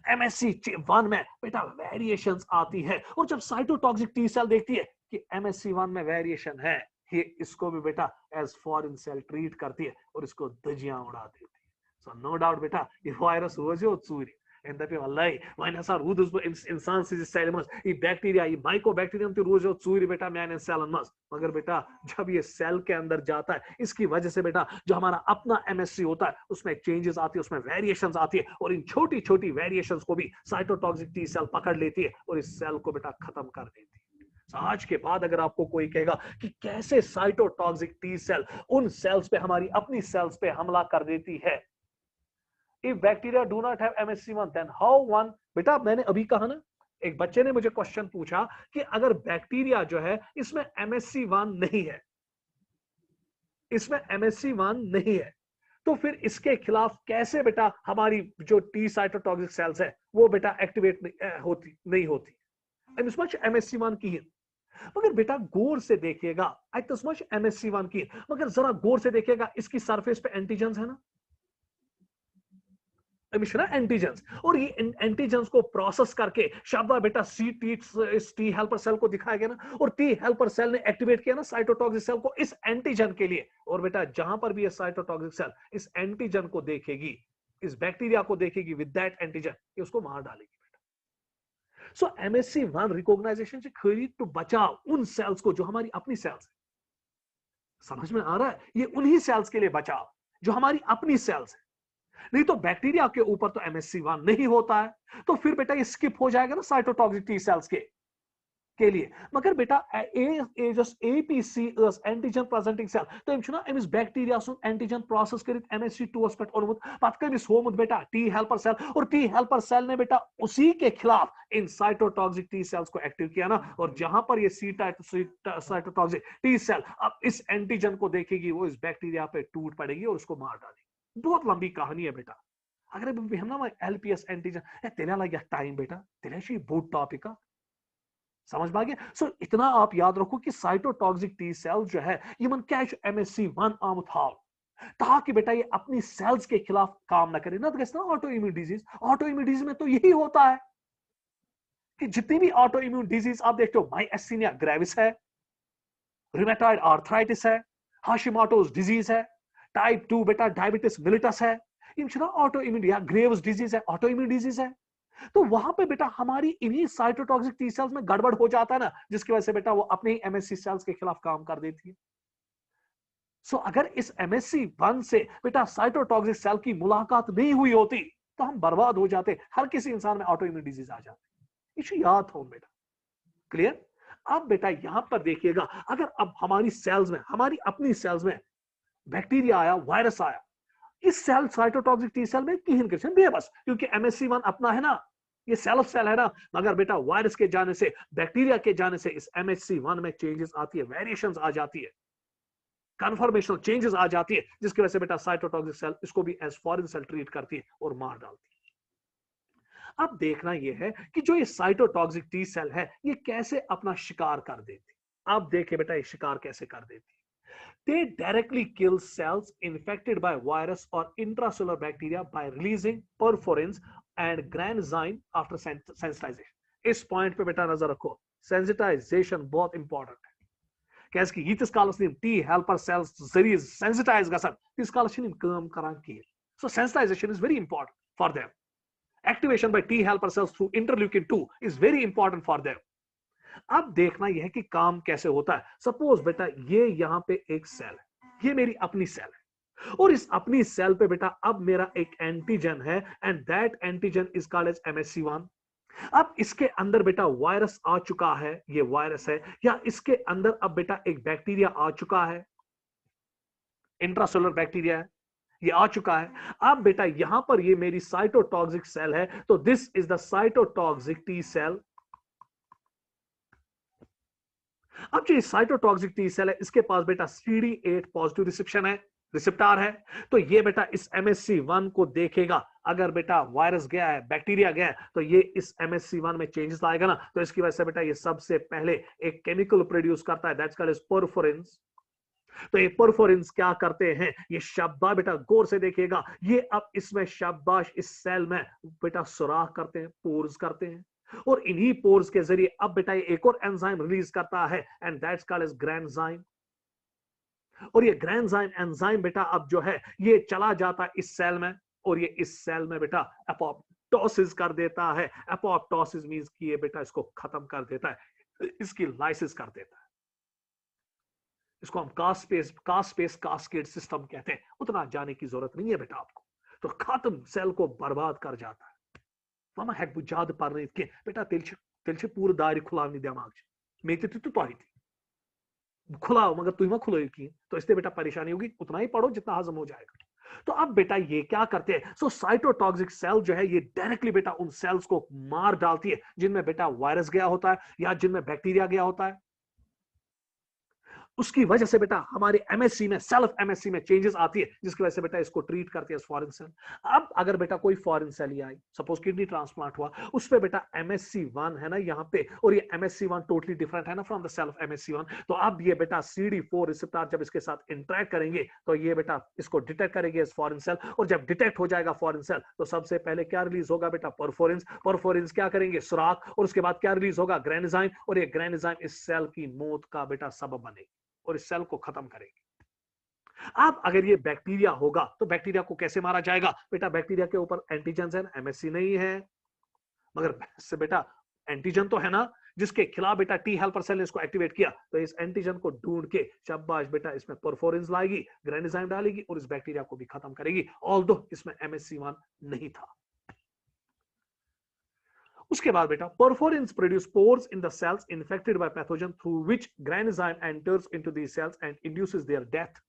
MSC1 में बेटा वेरिएशंस आती है। और जब साइटोटॉक्सिक टी सेल देखती है कि MSC1 में वेरिएशन है, ये इसको भी बेटा एज फॉरेन सेल ट्रीट करती है और इसको धजियां उड़ा देती है। सो नो डाउट बेटा ये वायरस रोज चूरी en dapi wallahi mein hasa rudus insan se cell mas ये बैक्टीरिया ये माइकोबैक्टीरियम तो रोज चूरी बेटा मैंने सेल मस मगर बेटा जब ये सेल के अंदर जाता है इसकी वजह से बेटा जो हमारा अपना एमएससी होता है उसमें चेंजेस आती है, उसमें वेरिएशंस आती है और इन छोटी छोटी वेरिएशंस को भी साइटोटॉक्सिक टी सेल पकड़ लेती है और इस सेल को बेटा खत्म कर देती है। आज के बाद अगर आपको कोई कहेगा कि कैसे साइटोटॉक्सिक टी सेल उन सेल्स पे हमारी अपनी सेल्स पे हमला कर देती है, if bacteria do not have MSC1 then how one, बेटा मैंने अभी कहा ना, एक बच्चे ने मुझे क्वेश्चन पूछा कि अगर बैक्टीरिया जो है इसमें MSC1 नहीं है, इसमें MSC1 नहीं है, तो फिर इसके खिलाफ कैसे बेटा हमारी जो टी साइटोटॉक्सिक सेल्स है वो बेटा एक्टिवेट नहीं होती MSC1 की है। मगर बेटा गौर से देखिएगा, MSC1 की, मगर जरा गौर से देखिएगा इसकी सरफेस पे एंटीजेंस है ना, एंटीजेंस, और ये एंटीजेंस को प्रोसेस करके शाबाश बेटा इस टी हेल्पर सेल को दिखाया गया ना, और टी हेल्पर सेल ने एक्टिवेट किया ना साइटोटॉक्सिक सेल को इस एंटीजन के लिए, और बेटा जहां पर भी ये साइटोटॉक्सिक सेल इस एंटीजन को देखेगी, इस बैक्टीरिया को देखेगी विद दैट एंटीजन, ये उसको मार डालेगी बेटा। सो MSC1 रिकॉग्नाइजेशन से खरी टू बचाव उन सेल्स को जो हमारी अपनी सेल्स है, समझ में आ रहा है, ये उन्हीं सेल्स के लिए बचाव जो हमारी अपनी सेल्स है। नहीं तो बैक्टीरिया के ऊपर तो MSC1 नहीं होता है, तो फिर बेटा ये स्किप हो जाएगा ना साइटोटॉक्सिक टी सेल्स के लिए। मगर बेटा APC एंटीजन प्रेजेंटिंग सेल तो एम छुना एमिस बैक्टीरिया सुन एंटीजन प्रोसेस करित MSC2 पेट ओनमुत पत कमिस होमुत बेटा टी हेल्पर सेल, और टी हेल्पर सेल ने बेटा उसी के खिलाफ इन साइटोटॉक्सिक टी सेल्स को एक्टिव किया ना, और जहां पर ये साइटोटॉक्सिक टी सेल अब इस एंटीजन को देखेगी वो इस बैक्टीरिया पे टूट पड़ेगी और उसको मार डालेगी। बहुत लंबी कहानी है बेटा, अगर हम ना LPS एंटीजन तेला लगे टाइम बेटा, तेला बोर्ड टॉपिक समझ पा गया। सो इतना आप याद रखो कि साइटोटॉक्सिक टी सेल जो है ये क्या MSC1 आमुत हाव, ताकि बेटा ये अपनी सेल्स के खिलाफ काम ना करे ना, तो ऑटो इम्यून डिजीज में तो यही होता है कि जितनी भी ऑटो इम्यून डिजीज आप देखते हो, माइएस्थेनिया ग्रेविस है, रूमेटॉइड आर्थराइटिस है, हाशिमोटोस डिजीज है, टाइप 2 बेटा डायबिटिस मिलिटस है, ऑटो इम्यून या ग्रेव्स डिजीज है, ऑटो इम्यून डिजीज है। तो वहां पे बेटा हमारी इन्हीं साइटोटॉक्सिक टी सेल्स में गड़बड़ हो जाता है ना, जिसकी वजह से बेटा वो अपने MSC सेल्स के खिलाफ काम कर देती है। सो अगर इस MSC1 से बेटा साइटोटॉक्सिक सेल की मुलाकात नहीं हुई होती तो हम बर्बाद हो जाते, हर किसी इंसान में ऑटो इम्यून डिजीज आ जाती। इसे याद हो बेटा, क्लियर। अब बेटा यहां पर देखिएगा, अगर अब हमारी सेल्स में, हमारी अपनी सेल्स में बैक्टीरिया आया, वायरस आया, इस सेल साइटोटॉक्सिक टी सेल में किन क्वेश्चन बेबस, क्योंकि MSC1 अपना है ना, ये सेल्फ सेल है ना, मगर बेटा वायरस के जाने से, बैक्टीरिया के जाने से इस MSC1 में चेंजेस आती है, वेरिएशंस आ जाती है, कन्फर्मेशनल चेंजेस आ जाती है, जिसकी वजह से बेटा साइटोटॉक्सिक सेल इसको भी एज फॉरेन सेल ट्रीट करती है और मार डालती है। अब देखना यह है कि जो ये साइटोटॉक्सिक टी सेल है ये कैसे अपना शिकार कर देती। अब देखिए बेटा ये शिकार कैसे कर देती। They directly kill cells infected by virus or intracellular bacteria by releasing perforins and granzyme after sensitization. इस पॉइंट पे बेटा नजर रखो, सेंसिटाइजेशन बहुत इंपॉर्टेंट है। कैसे कि यीतिस कालस निम टी हेल्पर सेल्स जरिए सेंसिटाइज गसन, तिस कालस छिन काम करान की। So sensitization is very important for them. Activation by T helper cells through interleukin 2 is very important for them. अब देखना यह है कि काम कैसे होता है। सपोज बेटा ये यहां पे एक सेल है, ये मेरी अपनी सेल है, और इस अपनी सेल पे बेटा अब मेरा एक एंटीजन है and that antigen is called as MSC1। अब इसके अंदर बेटा वायरस आ चुका है, ये वायरस है, या इसके अंदर अब बेटा एक बैक्टीरिया आ चुका है, इंट्रासेलुलर बैक्टीरिया है, ये आ चुका है। अब बेटा यहां पर ये मेरी साइटोटॉक्सिक सेल है, तो this is the cytotoxic T cell. अब जो साइटोटॉक्सिक टी सेल है इसके पास बेटा CD8 पॉजिटिव रिसेप्शन है, रिसेप्टर है, तो ये बेटा इस MSC1 को देखेगा। अगर बेटा वायरस गया है, बैक्टीरिया गया है, तो ये इस MSC1 में चेंजेस लाएगा ना, तो इसकी वजह से बेटा ये सबसे पहले एक केमिकल प्रोड्यूस करता है, दैट्स कॉल्ड एज परफोरिन्स। तो ये परफोरिन्स क्या करते हैं, ये शाबाश बेटा गौर से देखिएगा, ये अब इसमें शाबाश इस सेल में बेटा सुराख करते हैं, पोर्स करते हैं, और इन्हीं पोर्स के जरिए अब बेटा ये एक और एंजाइम रिलीज करता है एंड दैट्स कॉल्ड एज ग्रैंजाइम। और ये ग्रैंजाइम एंजाइम बेटा अब जो है ये चला जाता है इस सेल में, और ये इस सेल में बेटा एपोप्टोसिस कर देता है। एपोप्टोसिस मींस कि ये बेटा इसको खत्म कर देता है, इसकी लाइसिस कर देता है। इसको हम कास्पेस कास्केड सिस्टम कहते हैं। उतना जाने की जरूरत नहीं है बेटा आपको। तो खत्म, सेल को बर्बाद कर जाता है। वहां हेक बह ज्यादा पर्न बेटा तेल पूरा दारि खुलाव दिमाग मे तो खुलाओ, मगर तुम खुलो की, तो इससे बेटा परेशानी होगी। उतना ही पढ़ो जितना हजम हो जाएगा। तो अब बेटा ये क्या करते हैं, सो साइटोटॉक्सिक सेल जो है ये डायरेक्टली बेटा उन सेल्स को मार डालती है जिनमें बेटा वायरस गया होता है या जिनमें बैक्टीरिया गया होता है। उसकी वजह से बेटा हमारे एमएससी में, सेल्फ एमएससी में चेंजेस आती है, जिसकी वजह से बेटा इसको ट्रीट करते हैं फॉरेन सेल। अब अगर बेटा कोई फॉरेन सेल ही आई, सपोज किडनी ट्रांसप्लांट हुआ, उस पे बेटा MSC1 है ना यहाँ पे, और ये MSC1 टोटली डिफरेंट है ना फ्रॉम द सेल्फ MSC1। तो अब ये बेटा CD4 रिसेप्टर जब इसके साथ इंटरेक्ट करेंगे तो ये बेटा इसको डिटेक्ट करेंगे एज फॉरेन सेल, और जब डिटेक्ट हो जाएगा फॉरेन सेल तो सबसे पहले क्या रिलीज होगा बेटा, परफोरिन्स। परफोरिन्स क्या करेंगे, सुराख, और उसके बाद क्या रिलीज होगा, ग्रेनिजाइम, और ये ग्रेनिजाइम इस सेल की मौत का बेटा सबब बनेगी और इस सेल को खत्म करेगी। अब अगर ये बैक्टीरिया होगा तो बैक्टीरिया को कैसे मारा जाएगा बेटा, बैक्टीरिया के ऊपर एंटीजन है, MSC नहीं है, मगर से बेटा एंटीजन तो है ना, जिसके खिलाफ बेटा टी हेल्पर सेल ने इसको एक्टिवेट किया, तो इस एंटीजन को ढूंढ के शाबाश बेटा इसमें परफोरिन्स लाएगी, ग्रेनिजाइम डालेगी और इस बैक्टीरिया को भी खत्म करेगी, ऑल्दो इसमें MSC1 नहीं था। उसके बाद बेटा perforins produce pores in the cells infected by pathogen through which granzyme enters into these cells and induces their death.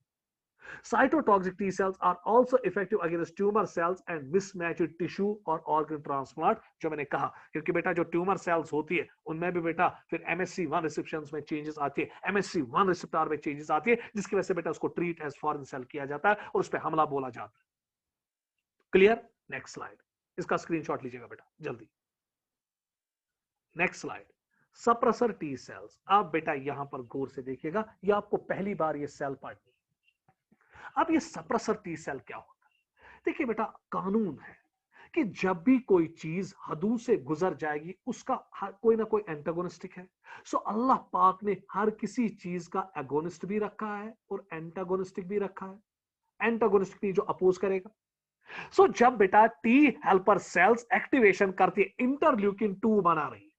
Cytotoxic T cells are also effective against tumor cells and mismatched tissue or organ transplant, जो मैंने कहा, क्योंकि बेटा जो tumour cells होती है उनमें भी बेटा फिर MSC1 रिसेप्शंस में चेंजेस आती है, MSC1 रिसेप्टर में चेंजेस आती है, जिसकी वजह से बेटा उसको ट्रीट एज फॉरेन सेल किया जाता है और उस पर हमला बोला जाता है। क्लियर? नेक्स्ट स्लाइड, इसका स्क्रीनशॉट लीजिएगा बेटा जल्दी। Next slide, suppressor T cells. आप बेटा यहां पर गौर से देखिएगा, ये आपको पहली बार ये सेल पढ़नी। अब ये सप्रेसर टी सेल क्या होता है? देखिए बेटा कानून है कि जब भी कोई चीज हदों से गुजर जाएगी उसका कोई ना कोई एंटागोनिस्टिक है। सो अल्लाह पाक ने हर किसी चीज का एगोनिस्ट भी रखा है और एंटागोनिस्टिक भी रखा है। एंटागोनिस्टिक जो अपोज करेगा। सो जब बेटा टी हेल्पर सेल्स एक्टिवेशन करती है, इंटरल्यूकिन 2 बना रही है,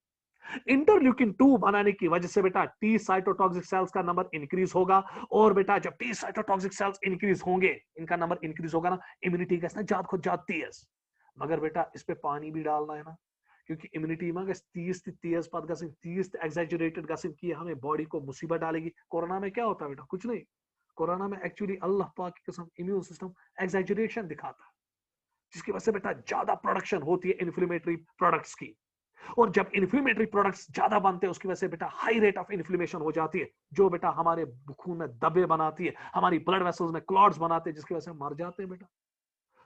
इंटरल्यूकिन 2 बनाने की वजह से बेटा टी साइटोटॉक्सिक सेल्स का नंबर इंक्रीज होगा, और बेटा जब टी साइटोटॉक्सिक सेल्स इंक्रीज होंगे, इनका नंबर इंक्रीज होगा ना, इम्यूनिटी का ज्यादा खुद जाती है। मगर बेटा इस पे पानी भी डालना है ना, क्योंकि इम्यूनिटी में तीस तेज पद गसिन, तीस एग्जैजरेटेड गसिन कि हमें बॉडी को मुसीबत डालेगी। कोरोना में क्या होता है बेटा, कुछ नहीं। कोरोना में एक्चुअली अल्लाह पाक की कसम इम्यून सिस्टम एग्जैजरेशन दिखाता है, जिसकी वजह से बेटा ज्यादा प्रोडक्शन होती है इन्फ्लेमेटरी प्रोडक्ट्स की, और जब इन्फ्लेमेटरी प्रोडक्ट्स ज्यादा बनते हैं उसकी वजह से बेटा हाई रेट ऑफ इन्फ्लेमेशन हो जाती है, जो बेटा हमारे खून में दबे बनाती है, हमारी ब्लड वेसल्स में क्लॉट्स बनाते हैं, जिसकी वजह से मर जाते हैं बेटा।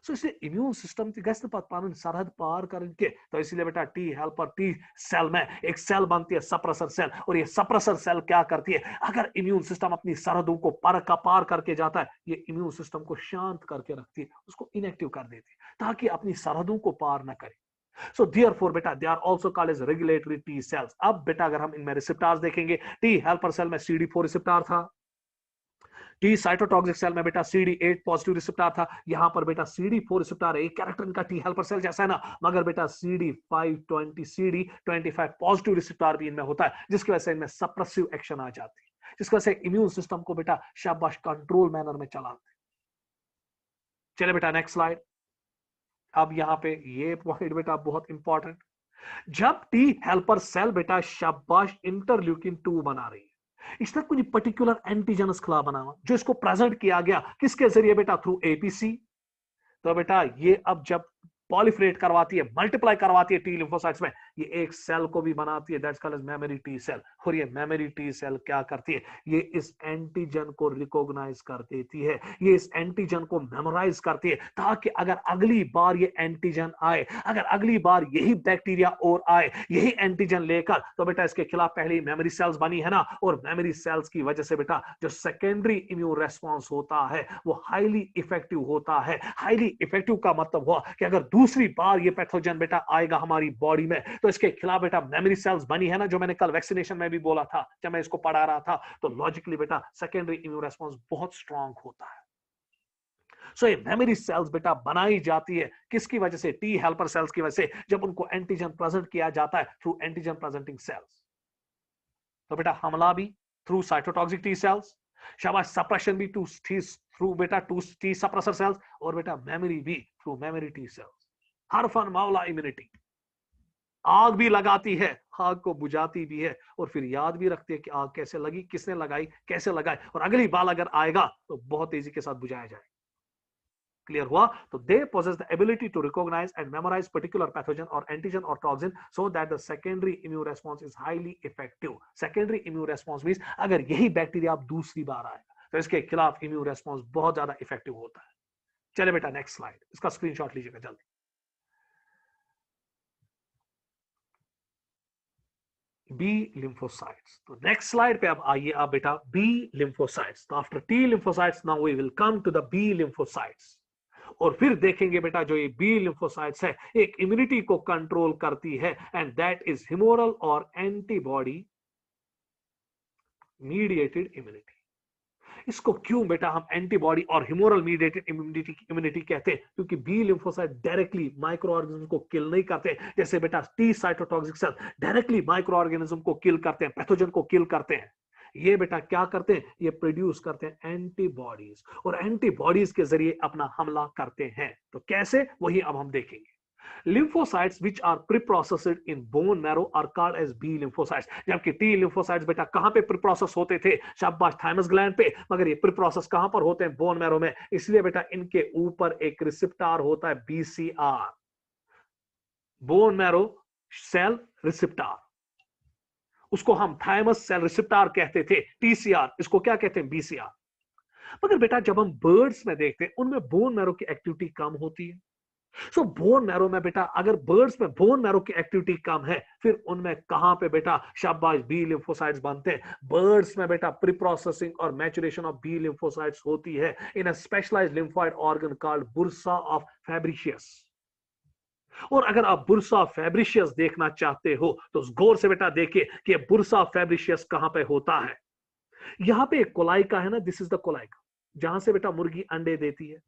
सो इसलिए इम्यून सिस्टम की गश्त पर सरहद पार करके, तो इसलिए बेटा टी हेल्पर टी सेल में एक सेल बनती है सप्रेसर सेल, और ये सप्रेसर सेल क्या करती है, अगर इम्यून सिस्टम अपनी सरहदों को पार करके जाता है, ये इम्यून सिस्टम को शांत करके रखती है, उसको इनएक्टिव कर देती है ताकि अपनी सरहदों को पार न करे। So therefore बेटा they are also called as regulatory T cells। अब बेटा अगर हम इनमें रिसेप्टर्स देखेंगे, टी हेल्पर सेल में CD4 रिसेप्टर था, टी साइटोटॉक्सिक सेल में बेटा CD8 पॉजिटिव रिसेप्टर था, यहां पर बेटा CD4 रिसेप्टर है, एक कैरेक्टर इनका टी हेल्पर सेल जैसा है ना, मगर बेटा CD25 पॉजिटिव रिसेप्टर भी इनमें होता है, जिसकी वजह से इनमें सप्रेसिव एक्शन आ जाती है, जिसकी वजह से इम्यून सिस्टम को बेटा शाबाश कंट्रोल मैनर में चलाते हैं। चले बेटा नेक्स्ट स्लाइड। अब यहां पे ये पॉइंट बेटा बहुत इंपॉर्टेंट, जब टी हेल्पर सेल बेटा शाबाश इंटरल्यूकिन 2 बना रही है, इसमें कुछ पर्टिकुलर एंटीजनस खिलाफ बना हुआ जो इसको प्रेजेंट किया गया किसके जरिए बेटा, थ्रू APC। तो बेटा ये अब जब पॉलिफरेट करवाती है, मल्टीप्लाई करवाती है टी लिम्फोसाइट्स में, ये एक सेल को भी बनाती है, that's called as memory T cell. और ये मेमोरी टी सेल क्या करती है, ये इस एंटीजन को रिकॉग्नाइज कर देती है, ये इस एंटीजन को मेमोराइज करती है, ताकि अगर अगली बार ये एंटीजन आए, अगर अगली बार यही बैक्टीरिया और आए यही एंटीजन लेकर, तो बेटा इसके खिलाफ पहले ही मेमोरी सेल्स बनी है ना, और मेमोरी सेल्स की वजह से बेटा जो सेकेंडरी इम्यून रेस्पॉन्स होता है वो हाईली इफेक्टिव होता है। हाईली इफेक्टिव का मतलब हुआ कि अगर दूसरी बार ये पैथोजन बेटा आएगा हमारी बॉडी में, तो तो इसके खिलाफ बेटा मेमोरी सेल्स बनी है ना, जो मैंने कल वैक्सीनेशन में भी बोला था जब मैं इसको पढ़ा रहा था। तो लॉजिकली बेटा सेकेंडरी इम्यून रेस्पॉन्स बहुत स्ट्रांग होता है। सो ये मेमोरी सेल्स बेटा बनाई जाती है किसकी वजह से? टी हेल्पर सेल्स की वजह से, जब उनको एंटीजन प्रेजेंट किया जाता है थ्रू एंटीजन प्रेजेंटिंग सेल्स। तो बेटा हमला भी थ्रू साइटोटॉक्सिक टी सेल्स, शाबाश, सप्रेशन भी थ्रू बेटा टू टी सप्रेसर सेल्स, और बेटा मेमोरी भी थ्रू मेमोरी टी सेल्स। हर फन मावला इम्यूनिटी आग भी लगाती है, आग को बुझाती भी है, और फिर याद भी रखती है कि आग कैसे लगी, किसने लगाई, कैसे लगाई, और अगली बार अगर आएगा तो बहुत तेजी के साथ बुझाया जाए। क्लियर हुआ? तो दे possess the ability to recognize and memorize particular pathogen or antigen or toxin so that the secondary immune response is highly effective. Secondary immune response means अगर यही बैक्टीरिया आप दूसरी बार आएगा तो इसके खिलाफ इम्यून रेस्पॉन्स बहुत ज्यादा इफेक्टिव होता है। चले बेटा नेक्स्ट स्लाइड, इसका स्क्रीनशॉट लीजिएगा जल्दी। B lymphocytes. तो नेक्स्ट स्लाइड पे अब आइए आप बेटा, बी लिम्फोसाइट्स। तो after T lymphocytes now we will come to the B lymphocytes, और फिर देखेंगे बेटा जो ये बी लिम्फोसाइट्स है एक इम्यूनिटी को कंट्रोल करती है, एंड दैट इज ह्यूमोरल और एंटीबॉडी मीडिएटेड इम्यूनिटी। इसको क्यों बेटा हम एंटीबॉडी और ह्यूमोरल मीडिएटेड इम्यूनिटी कहते हैं? क्योंकि B lymphocyte directly micro organism को किल नहीं करते, जैसे बेटा T cytotoxic cell directly micro organism को किल करते हैं, पैथोजन को किल करते हैं। ये बेटा क्या करते हैं? ये प्रोड्यूस करते हैं एंटीबॉडीज, और एंटीबॉडीज के जरिए अपना हमला करते हैं। तो कैसे, वही अब हम देखेंगे। lymphocytes which are preprocessed in bone marrow are called as B lymphocytes, जबकि T lymphocytes बेटा कहां पे प्रीप्रोसेस होते थे? शाबाश, थाइमस ग्लैंड पे, मगर ये प्रीप्रोसेस कहां पर होते हैं? बोन मैरो में। इसलिए बेटा इनके ऊपर एक रिसेप्टर होता है BCR, bone marrow cell receptor, उसको हम थाइमस सेल रिसेप्टर कहते थे, TCR, इसको क्या कहते हैं? BCR। मगर बेटा जब हम बर्ड्स में देखते हैं उनमें बोन मैरो की एक्टिविटी कम होती है। सो बोन मैरो में बेटा अगर बर्ड्स में बोन मैरो की एक्टिविटी कम है, फिर उनमें कहां पे बेटा शाबाश बी लिम्फोसाइट्स बनते हैं? बर्ड्स में बेटा प्री प्रोसेसिंग और मैचुरेशन ऑफ बी लिम्फोसाइट्स होती है in a specialized lymphoid organ called bursa of Fabricius. और अगर आप बुर्सा ऑफ फैब्रिशियस देखना चाहते हो तो गौर से बेटा देखिए कि बुर्सा ऑफ फैब्रिशियस कहां पे होता है। यहां पे एक कोलाइका है ना, दिस इज द कोलाइका, जहां से बेटा मुर्गी अंडे देती है।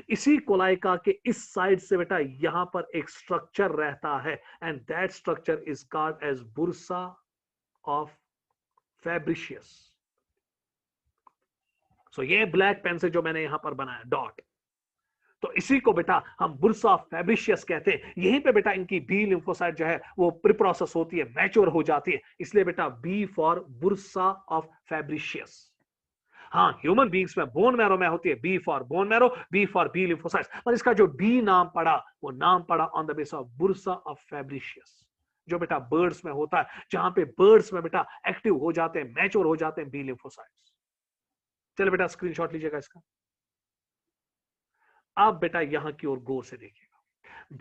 इसी कोलाइका के इस साइड से बेटा यहां पर एक स्ट्रक्चर रहता है, and that structure is called as bursa of Fabricius. So ये ब्लैक पेन से जो मैंने यहां पर बनाया डॉट, तो इसी को बेटा हम बुर्सा ऑफ फैब्रिशियस कहते हैं। यहीं पे बेटा इनकी बी लिम्फोसाइट जो है वो प्रीप्रोसेस होती है, मैच्योर हो जाती है, इसलिए बेटा B for bursa of Fabricius. हाँ, ह्यूमन बींग्स में बोन मैरो में होती है B for bone marrow, B for B lymphocytes, पर इसका जो बी नाम पड़ा वो नाम पड़ा on the base of bursa of Fabricius, जो बेटा बर्ड्स में होता है, जहां पे बर्ड्स में बेटा एक्टिव हो जाते हैं, मैच्योर हो जाते हैं बी लिम्फोसाइट्स। चलो बेटा स्क्रीनशॉट लीजिएगा इसका। आप बेटा यहां की ओर गौर से देखिएगा।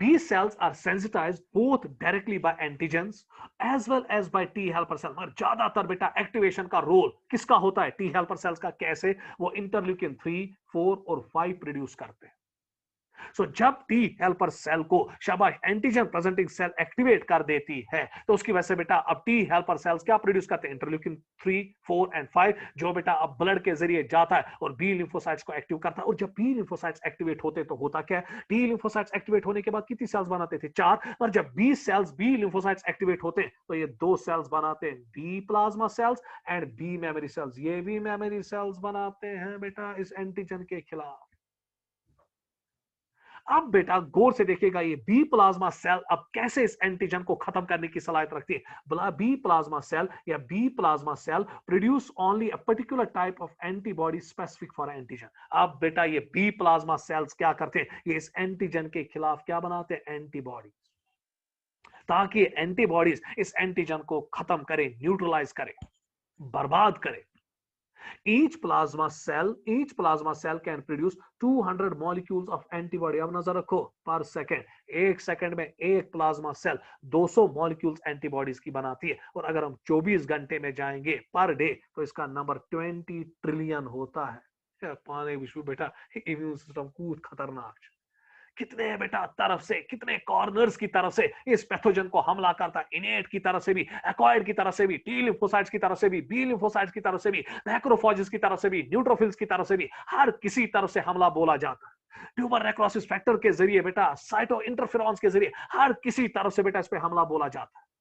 B cells are sensitized both directly by antigens as well as by T helper cell। मगर ज्यादातर बेटा एक्टिवेशन का रोल किसका होता है? T helper cells का। कैसे? वो इंटरल्यूकिन 3, 4 और 5 प्रोड्यूस करते हैं। सो जब टी हेल्पर सेल को शाबाश एंटीजन प्रेजेंटिंग सेल एक्टिवेट कर देती है, तो उसकी वजह से बेटा अब टी हेल्पर सेल्स क्या प्रोड्यूस करते हैं? इंटरल्यूकिन 3, 4 एंड 5, जो बेटा अब ब्लड के जरिए जाता है और बी लिम्फोसाइट्स को एक्टिव करता है। और जब बी लिम्फोसाइट्स एक्टिवेट होते तो होता क्या है? टी लिम्फोसाइट्स एक्टिवेट होने के बाद कितनी सेल्स बनाते थे? 4। और जब B cells B lymphocytes activate होते हैं तो ये 2 सेल्स बनाते हैं, B plasma cells and B memory cells. ये भी मेमोरी सेल्स बनाते हैं बेटा इस एंटीजन के खिलाफ। अब बेटा गौर से देखिएगा, ये बी प्लाज्मा सेल अब कैसे इस एंटीजन को खत्म करने की सलाहियत रखती है। बी प्लाज्मा सेल या B plasma cell produce only a particular type of antibody specific for antigen. अब बेटा ये बी प्लाज्मा सेल्स क्या करते हैं? ये इस एंटीजन के खिलाफ क्या बनाते हैं? एंटीबॉडी, ताकि एंटीबॉडीज इस एंटीजन को खत्म करें, न्यूट्रलाइज करें, बर्बाद करें। Each plasma cell can produce 200 molecules of antibody। अब नजर रखो, पर सेकेंड, एक सेकेंड में एक प्लाज्मा सेल 200 मॉलिक्यूल्स एंटीबॉडीज की बनाती है। और अगर हम 24 घंटे में जाएंगे पर डे तो इसका नंबर 20 ट्रिलियन होता है। पाने विश्व बेटा इम्यून सिस्टम कूद खतरनाक। कितने बेटा तरफ से, कितने कॉर्नर्स की तरफ से इस पैथोजन को हमला करता है। इनेट की तरफ से भी, एक्वायर्ड की तरफ से भी, टी लिम्फोसाइट्स की तरफ से भी, बी लिम्फोसाइट्स की तरफ से भी, मैक्रोफेजेस की तरफ से भी, न्यूट्रोफिल्स की तरफ से भी, हर किसी तरफ से हमला बोला जाता है। ट्यूमर नेक्रोसिस फैक्टर के जरिए बेटा, साइटो इंटरफेरॉन्स के जरिए, हर किसी तरफ से बेटा इस पे हमला बोला जाता है।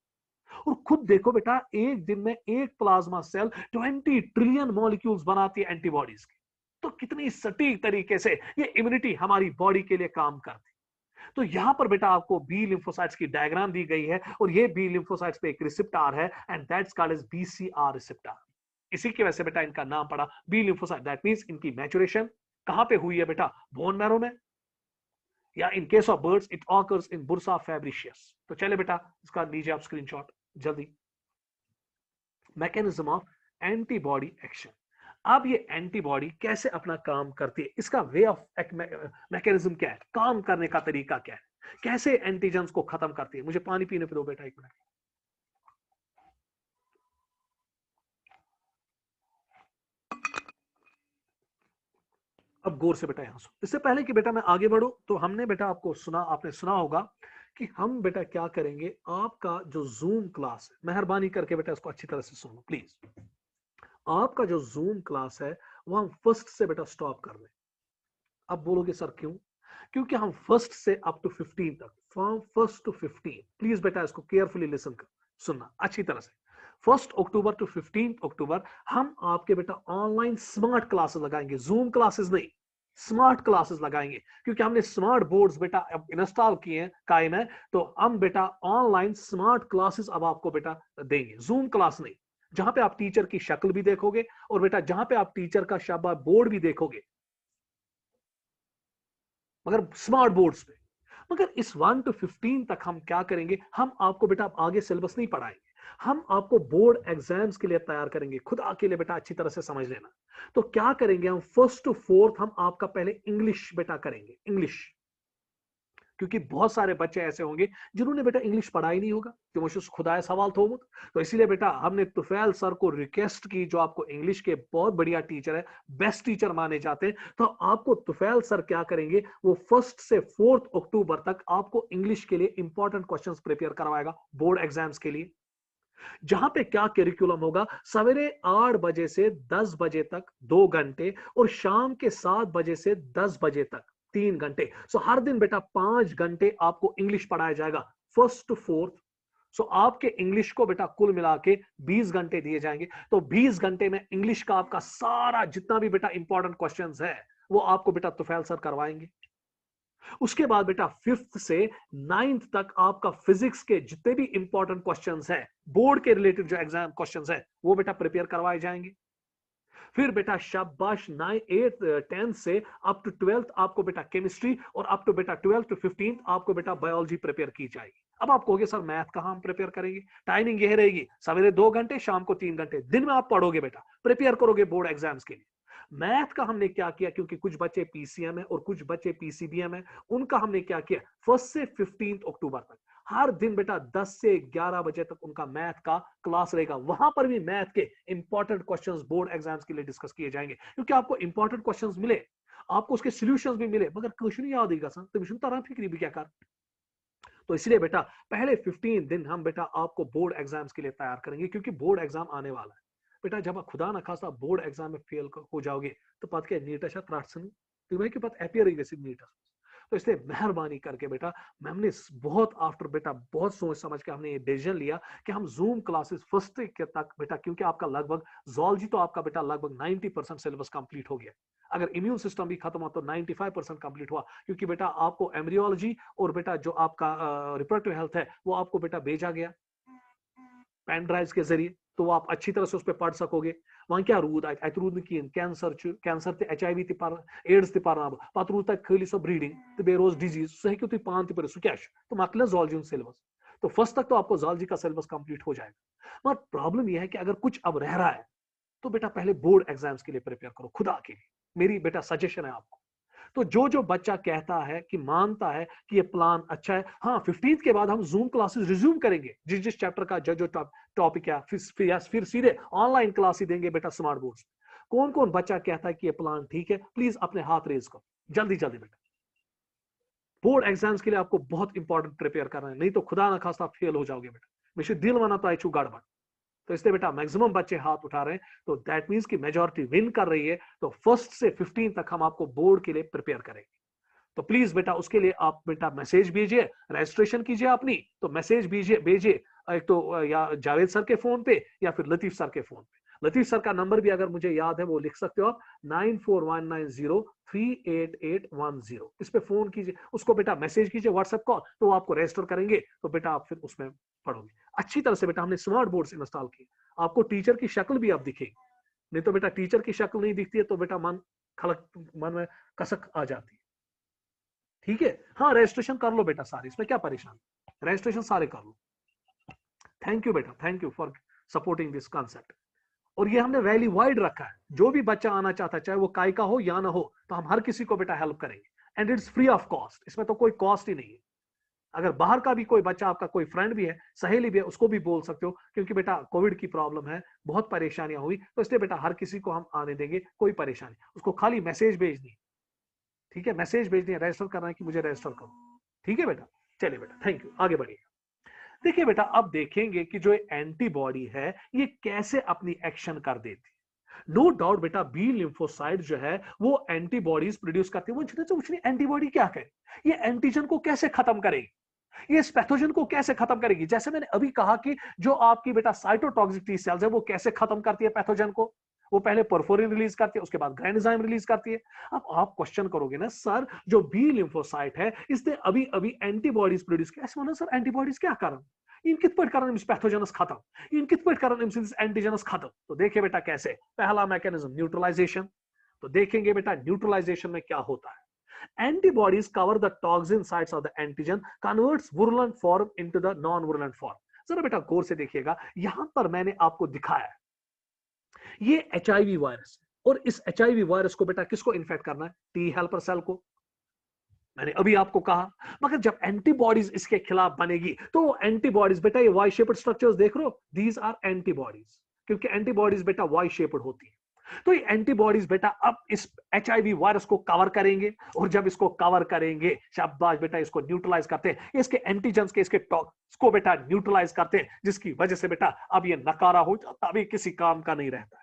और खुद देखो बेटा, एक दिन में एक प्लाज्मा सेल 20 ट्रिलियन मॉलिक्यूल्स बनाती है एंटीबॉडीज की। तो कितनी सटीक तरीके से ये इम्यूनिटी हमारी बॉडी के लिए काम करती है। तो यहां पर बेटा आपको बी लिम्फोसाइट्स की डायग्राम दी गई है, और ये बी लिम्फोसाइट्स पे एक रिसेप्टर है, and that's called as BCR receptor. इसी की वजह से बेटा इनका नाम पड़ा बी लिम्फोसाइट। दैट मींस इनकी मैच्योरेशन कहां पे हुई है बेटा? बोन मैरो में, या in case of birds it occurs in bursa Fabricius. तो चले बेटा इसका लीजिए आप स्क्रीनशॉट जल्दी। Mechanism of antibody action. अब ये एंटीबॉडी कैसे अपना काम करती है, इसका वे ऑफ मैकेनिज्म क्या है, काम करने का तरीका क्या है, कैसे एंटीजेंस को खत्म करती है। मुझे पानी पीने पे दो बेटा, एक मिनट। अब गौर से बेटा यहां सुनो। इससे पहले कि बेटा मैं आगे बढ़ूं, तो हमने बेटा आपको सुना, आपने सुना होगा कि हम बेटा क्या करेंगे, आपका जो जूम क्लास है, मेहरबानी करके बेटा इसको अच्छी तरह से सुनो प्लीज। आपका जो जूम क्लास है वो हम फर्स्ट से बेटा स्टॉप कर रहे हैं। अब बोलोगे सर क्यों? क्योंकि हम फर्स्ट से अप टू 15 तक, फ्रॉम फर्स्ट टू 15, प्लीज बेटा इसको केयरफुली लिसन कर, सुनना अच्छी तरह से। 1 अक्टूबर टू 15 अक्टूबर हम आपके बेटा ऑनलाइन स्मार्ट क्लासेस लगाएंगे, जूम क्लासेस नहीं, स्मार्ट क्लासेस लगाएंगे। क्योंकि हमने स्मार्ट बोर्ड्स बेटा अब इंस्टॉल किए हैं, कायम है, तो हम बेटा ऑनलाइन स्मार्ट क्लासेस अब आपको बेटा देंगे, जूम क्लास नहीं, जहां पे आप टीचर की शक्ल भी देखोगे, और बेटा जहां पे आप टीचर का शाबा बोर्ड भी देखोगे, मगर स्मार्ट बोर्ड्स पे। मगर इस 1 टू 15 तक हम क्या करेंगे, हम आपको बेटा आगे सिलेबस नहीं पढ़ाएंगे, हम आपको बोर्ड एग्जाम्स के लिए तैयार करेंगे। खुद के लिए बेटा अच्छी तरह से समझ लेना। तो क्या करेंगे हम, 1 टू 4 हम आपका पहले इंग्लिश बेटा करेंगे, इंग्लिश। क्योंकि बहुत सारे बच्चे ऐसे होंगे जिन्होंने बेटा इंग्लिश पढ़ा ही नहीं होगा, कि मुझे खुदाए सवाल थोमुत। तो इसीलिए बेटा हमने तुफैल सर को रिक्वेस्ट की, जो आपको इंग्लिश के बहुत बढ़िया टीचर है, बेस्ट टीचर माने जाते हैं। तो आपको तुफैल सर क्या करेंगे, वो 1 से 4 अक्टूबर तक आपको इंग्लिश के लिए इंपॉर्टेंट क्वेश्चंस प्रिपेयर करवाएगा बोर्ड एग्जाम्स के लिए। जहां पे क्या करिकुलम होगा, सवेरे 8 बजे से 10 बजे तक 2 घंटे, और शाम के 7 बजे से 10 बजे तक 3 घंटे। सो हर दिन बेटा 5 घंटे आपको इंग्लिश पढ़ाया जाएगा, 1 टू 4। सो आपके इंग्लिश को बेटा कुल मिला के 20 घंटे दिए जाएंगे। तो 20 घंटे में इंग्लिश का आपका सारा जितना भी बेटा इंपॉर्टेंट क्वेश्चंस है, वो आपको बेटा तुफैल सर करवाएंगे। उसके बाद बेटा 5th से 9th तक आपका फिजिक्स के जितने भी इंपॉर्टेंट क्वेश्चंस हैं, बोर्ड के रिलेटेड जो एग्जाम क्वेश्चंस हैं, वो बेटा प्रिपेयर करवाए जाएंगे। फिर बेटा शाबाश 9, 8, 10 से अप टू 12th आपको बेटा केमिस्ट्री, और अप टू बेटा 12 टू 15 आपको बेटा बायोलॉजी प्रिपेयर की जाएगी। अब आप कहोगे सर मैथ कहां हम प्रिपेयर करेंगे? टाइमिंग यह रहेगी, सवेरे 2 घंटे, शाम को 3 घंटे, दिन में आप पढ़ोगे बेटा, प्रिपेयर करोगे बोर्ड एग्जाम्स के लिए। मैथ का हमने क्या किया, क्योंकि कुछ बच्चे पीसीएम है और कुछ बच्चे पीसीबीएम है, उनका हमने क्या किया, 1 से 15 अक्टूबर तक हर दिन बेटा 10 से 11 बजे तक उनका मैथ का क्लास रहेगा। वहां पर भी मैथ के इंपॉर्टेंट क्वेश्चंस बोर्ड एग्जाम्स के लिए डिस्कस किए जाएंगे, क्योंकि आपको इंपॉर्टेंट क्वेश्चंस मिले, आपको उसके सॉल्यूशंस भी मिले, मगर क्वेश्चन याद आएगा सर, तो मिशन तरह फिक्री भी क्या कर। तो इसलिए बेटा पहले 15 दिन हम बेटा आपको बोर्ड एग्जाम्स के लिए तैयार करेंगे, क्योंकि बोर्ड एग्जाम आने वाला है। बेटा जब आप खुदा ना खासा बोर्ड एग्जाम में फेल हो जाओगे, तो पता क्या नीट त्राटसन तुम्हें के पता अपियर ही वैसे नीट। तो इसलिए मेहरबानी करके बेटा, हमने बहुत आफ्टर बेटा बहुत सोच समझ के हमने ये डिसीजन लिया कि हम जूम क्लासेस 1 के तक बेटा, क्योंकि आपका लगभग जूलॉजी तो आपका बेटा लगभग 90% सिलेबस कंप्लीट हो गया। अगर इम्यून सिस्टम भी खत्म हुआ तो 95% कंप्लीट हुआ, क्योंकि बेटा आपको एम्ब्रियोलॉजी और बेटा जो आपका रिप्रोडक्टिव हेल्थ है, वो आपको बेटा भेजा गया पेन ड्राइव के जरिए, तो आप अच्छी तरह से उस पर पढ़ सकोगे। वहां क्या रूद रूद कैंसर कैंसर HIV एड्स पार पत रूद खाली सो ब्रीडिंग तो बे रोज डिजीज सह हेकू तुम पान पे सह क्या तो मकल जॉलजी सिलेबस। तो 1 तक तो आपको जॉलजी का सिलेबस कंप्लीट हो जाएगा। मगर प्रॉब्लम यह है कि अगर कुछ अब रह रहा है, तो बेटा पहले बोर्ड एग्जाम्स के लिए प्रिपेयर करो, खुदा के लिए मेरी बेटा सजेशन है आपको। तो जो बच्चा कहता है कि मानता है कि ये प्लान अच्छा है, हाँ 15 के बाद हम जूम क्लासेस रिज्यूम करेंगे, जिस चैप्टर का जो टॉपिक है, फिर सीधे ऑनलाइन क्लास ही देंगे बेटा स्मार्ट बोर्ड्स। कौन कौन बच्चा कहता है कि ये प्लान ठीक है, प्लीज अपने हाथ रेज करो जल्दी जल्दी बेटा। बोर्ड एग्जाम्स के लिए आपको बहुत इंपॉर्टेंट प्रिपेयर करना है, नहीं तो खुदा ना खास्ता फेल हो जाओगे बेटा। मिशु दिल माना तो आइचू गड़बड़। तो इसलिए बेटा मैक्सिमम बच्चे हाथ उठा रहे हैं, तो दैट मींस कि मेजॉरिटी विन कर रही है। तो फर्स्ट से 15 तक हम आपको बोर्ड के लिए प्रिपेयर करेंगे। तो प्लीज बेटा उसके लिए आप बेटा मैसेज भेजिए, रजिस्ट्रेशन कीजिए अपनी, तो मैसेज भेजिए एक तो या जावेद सर के फोन पे या फिर लतीफ सर के फोन पे। लतीफ सर का नंबर भी अगर मुझे याद है वो लिख सकते हो आप, 9419038810। इस पे फोन कीजिए, उसको बेटा मैसेज कीजिए व्हाट्सएप कॉल, तो वो आपको रजिस्टर करेंगे। तो बेटा आप फिर उसमें पढ़ोगे अच्छी तरह से। बेटा हमने स्मार्ट बोर्ड इंस्टॉल किए, आपको टीचर की शक्ल भी आप दिखेगी, नहीं तो बेटा टीचर की शक्ल नहीं दिखती है तो बेटा मन में कसक आ जाती है। ठीक है, हाँ रजिस्ट्रेशन कर लो बेटा सारे, इसमें क्या परेशान, रजिस्ट्रेशन सारे कर लो। थैंक यू बेटा, thank you for supporting this concept. और ये हमने वैली वाइड रखा है, जो भी बच्चा आना चाहता है चाहे वो काय का हो या ना हो, तो हम हर किसी को बेटा हेल्प करेंगे, and it's free of cost. इसमें तो कोई कॉस्ट ही नहीं है। अगर बाहर का भी कोई बच्चा, आपका कोई फ्रेंड भी है, सहेली भी है, उसको भी बोल सकते हो, क्योंकि बेटा कोविड की प्रॉब्लम है, बहुत परेशानियां हुई, तो इसलिए बेटा हर किसी को हम आने देंगे, कोई परेशानी, उसको खाली मैसेज भेजनी। ठीक है, मैसेज भेजनी है, रजिस्टर करना है कि मुझे रजिस्टर करो। ठीक है बेटा, चलिए बेटा, थैंक यू, आगे बढ़िए। देखिए बेटा, अब देखेंगे कि जो एंटीबॉडी है ये कैसे अपनी एक्शन कर देती है। नो डाउट बेटा, बी लिम्फोसाइट जो है वो एंटीबॉडीज प्रोड्यूस करती है। वो एंटीबॉडी क्या करे, ये एंटीजन को कैसे खत्म करेगी, ये इस पैथोजन को कैसे खत्म करेगी। जैसे मैंने अभी कहा कि जो आपकी बेटा साइटोटॉक्सिक टी सेल्स है वो कैसे खत्म करती है पैथोजन को, वो पहले परफोरिन रिलीज करती है, उसके बाद ग्रेनिजाइम रिलीज करती है। अब आप क्वेश्चन करोगे ना, सर जो बी लिम्फोसाइट है इसने अभी अभी एंटीबॉडीज प्रोड्यूस किया, ऐसे मानो सर एंटीबॉडीज क्या कारण, इन कित पट कारण पैथोजनस खत्म, इन कित पट कारण एंटीजनस खत्म। तो देखिए बेटा कैसे, पहला मैकेनिज्म न्यूट्रलाइजेशन। तो देखेंगे बेटा न्यूट्रलाइजेशन में क्या होता है। Antibodies cover the toxin sites of the antigen, converts virulent form into the non-virulent form। जरा बेटा गौर से देखिएगा, यहां पर मैंने आपको दिखाया है ये एचआईवी वायरस, और इस एचआईवी वायरस को बेटा किसको इन्फेक्ट करना है, टी हेल्पर सेल को। मैंने अभी आपको कहा, मगर जब एंटीबॉडीज इसके खिलाफ बनेगी तो एंटीबॉडीज बेटा, ये वाई शेप्ड स्ट्रक्चर्स देख रहे हो, दीज आर एंटीबॉडीज, क्योंकि एंटीबॉडीज बेटा वाई शेप्ड होती है। तो ये एंटीबॉडीज बेटा अब इस एचआईवी वायरस को कवर करेंगे, और जब इसको कवर करेंगे, शाबाश बेटा, इसको न्यूट्रलाइज करते हैं, इसके एंटीजेंस के, इसके टॉक्स को बेटा न्यूट्रलाइज करते हैं, जिसकी वजह से बेटा अब ये नकारा हो जाता, अभी किसी काम का नहीं रहता है।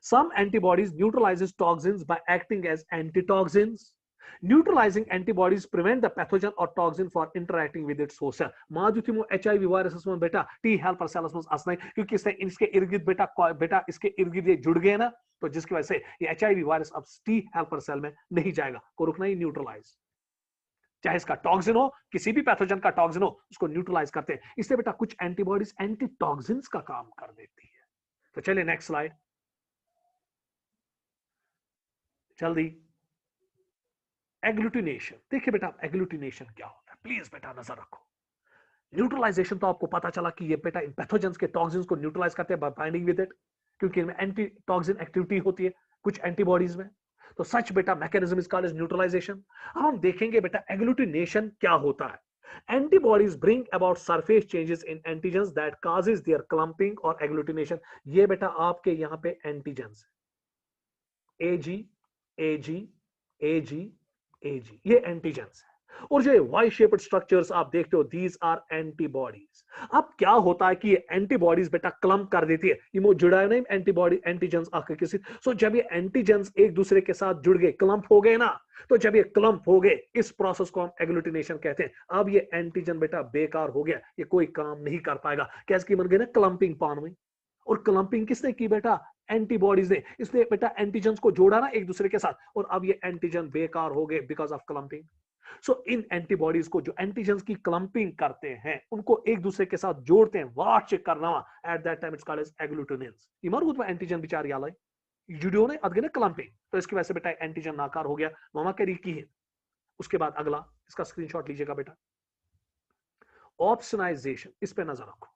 Some antibodies neutralizes toxins by acting as antitoxins. Neutralizing antibodies prevent the pathogen or toxin for interacting with its host cell. माजुतिमो एचआईवी वायरस में बेटा टी हेल्पर सेल्स में असना, क्योंकि इसके इर्द गिर्द बेटा इसके इर्द गिर्द ये जुड़ गए ना, तो जिसकी वजह से ये एचआईवी वायरस अब टी हेल्पर सेल में नहीं जाएगा, को रुकना ही न्यूट्रलाइज। चाहे इसका टॉक्सिन हो, किसी भी पैथोजन का टॉक्सिन हो, उसको न्यूट्रलाइज करते हैं। इसलिए बेटा कुछ एंटीबॉडीज एंटीटॉक्सिन्स का काम कर देती है। तो चलिए नेक्स्ट स्लाइड, जल्दी। एग्लूटिनेशन, देखिए बेटा एग्लूटिनेशन क्या होता है, प्लीज बेटा नजर रखो। न्यूट्रलाइजेशन तो आपको पता चला कि ये बेटा इन पैथोजेंस के टॉक्सिन्स को न्यूट्रलाइज करते हैं बाय बाइंडिंग विद इट, क्योंकि इनमें एंटी टॉक्सिन एक्टिविटी होती है कुछ एंटीबॉडीज में। तो सच बेटा mechanism is called as neutralization. अब हम देखेंगे बेटा एग्लूटिनेशन क्या होता है। Antibodies bring about surface changes in antigens that causes their clumping or agglutination। ये बेटा आपके यहाँ पे antigens AG AG AG AG, ये एंटीजेंस है। और जो वाई शेप्ड स्ट्रक्चर्स आप देखते हो, दीज आर एंटीबॉडीज। अब क्या होता है कि ये एंटीबॉडीज बेटा क्लम्प कर देती है, ये जुड़ा है नहीं एंटीबॉडी एंटीजेंस आकर किसी। सो जब ये एंटीजेंस एक दूसरे के साथ जुड़ गए, क्लम्प हो गए ना, तो जब ये क्लम्प हो गए, इस प्रोसेस को हम एग्लूटिनेशन कहते हैं। अब ये एंटीजन बेटा बेकार हो गया, ये कोई काम नहीं कर पाएगा, कैसे बन गए ना क्लम्पिंग पान में। और क्लम्पिंग किसने की बेटा, एंटीबॉडीज ने। इसलिए बेटा एंटीजेंस को जोड़ा ना एक दूसरे के साथ, और अब ये एंटीजन बेकार हो गए because of clumping. So in antibodies को जो एंटीजेंस की क्लम्पिंग करते हैं, उनको एक दूसरे के साथ जोड़ते हैं, वाट चेक करना at that time it's called as agglutinins. इमर हुआ एंटीजन बेचारी आला जुड़ियो ने अदगे ना क्लम्पिंग, तो इसकी वजह से बेटा एंटीजन नाकार हो गया, मामा करी की है। उसके बाद अगला, इसका स्क्रीनशॉट लीजिएगा बेटा, ऑप्शनाइजेशन, इस पे नजर रखो।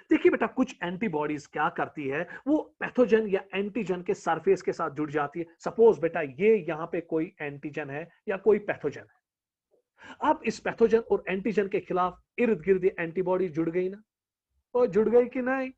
देखिए बेटा कुछ एंटीबॉडीज क्या करती है, वो पैथोजन या एंटीजन के सरफेस के साथ जुड़ जाती है। सपोज बेटा ये यहां पे कोई एंटीजन है या कोई पैथोजन है। अब इस पैथोजन और एंटीजन के खिलाफ इर्द गिर्द एंटीबॉडी जुड़ गई ना, वो जुड़ गई कि नहीं,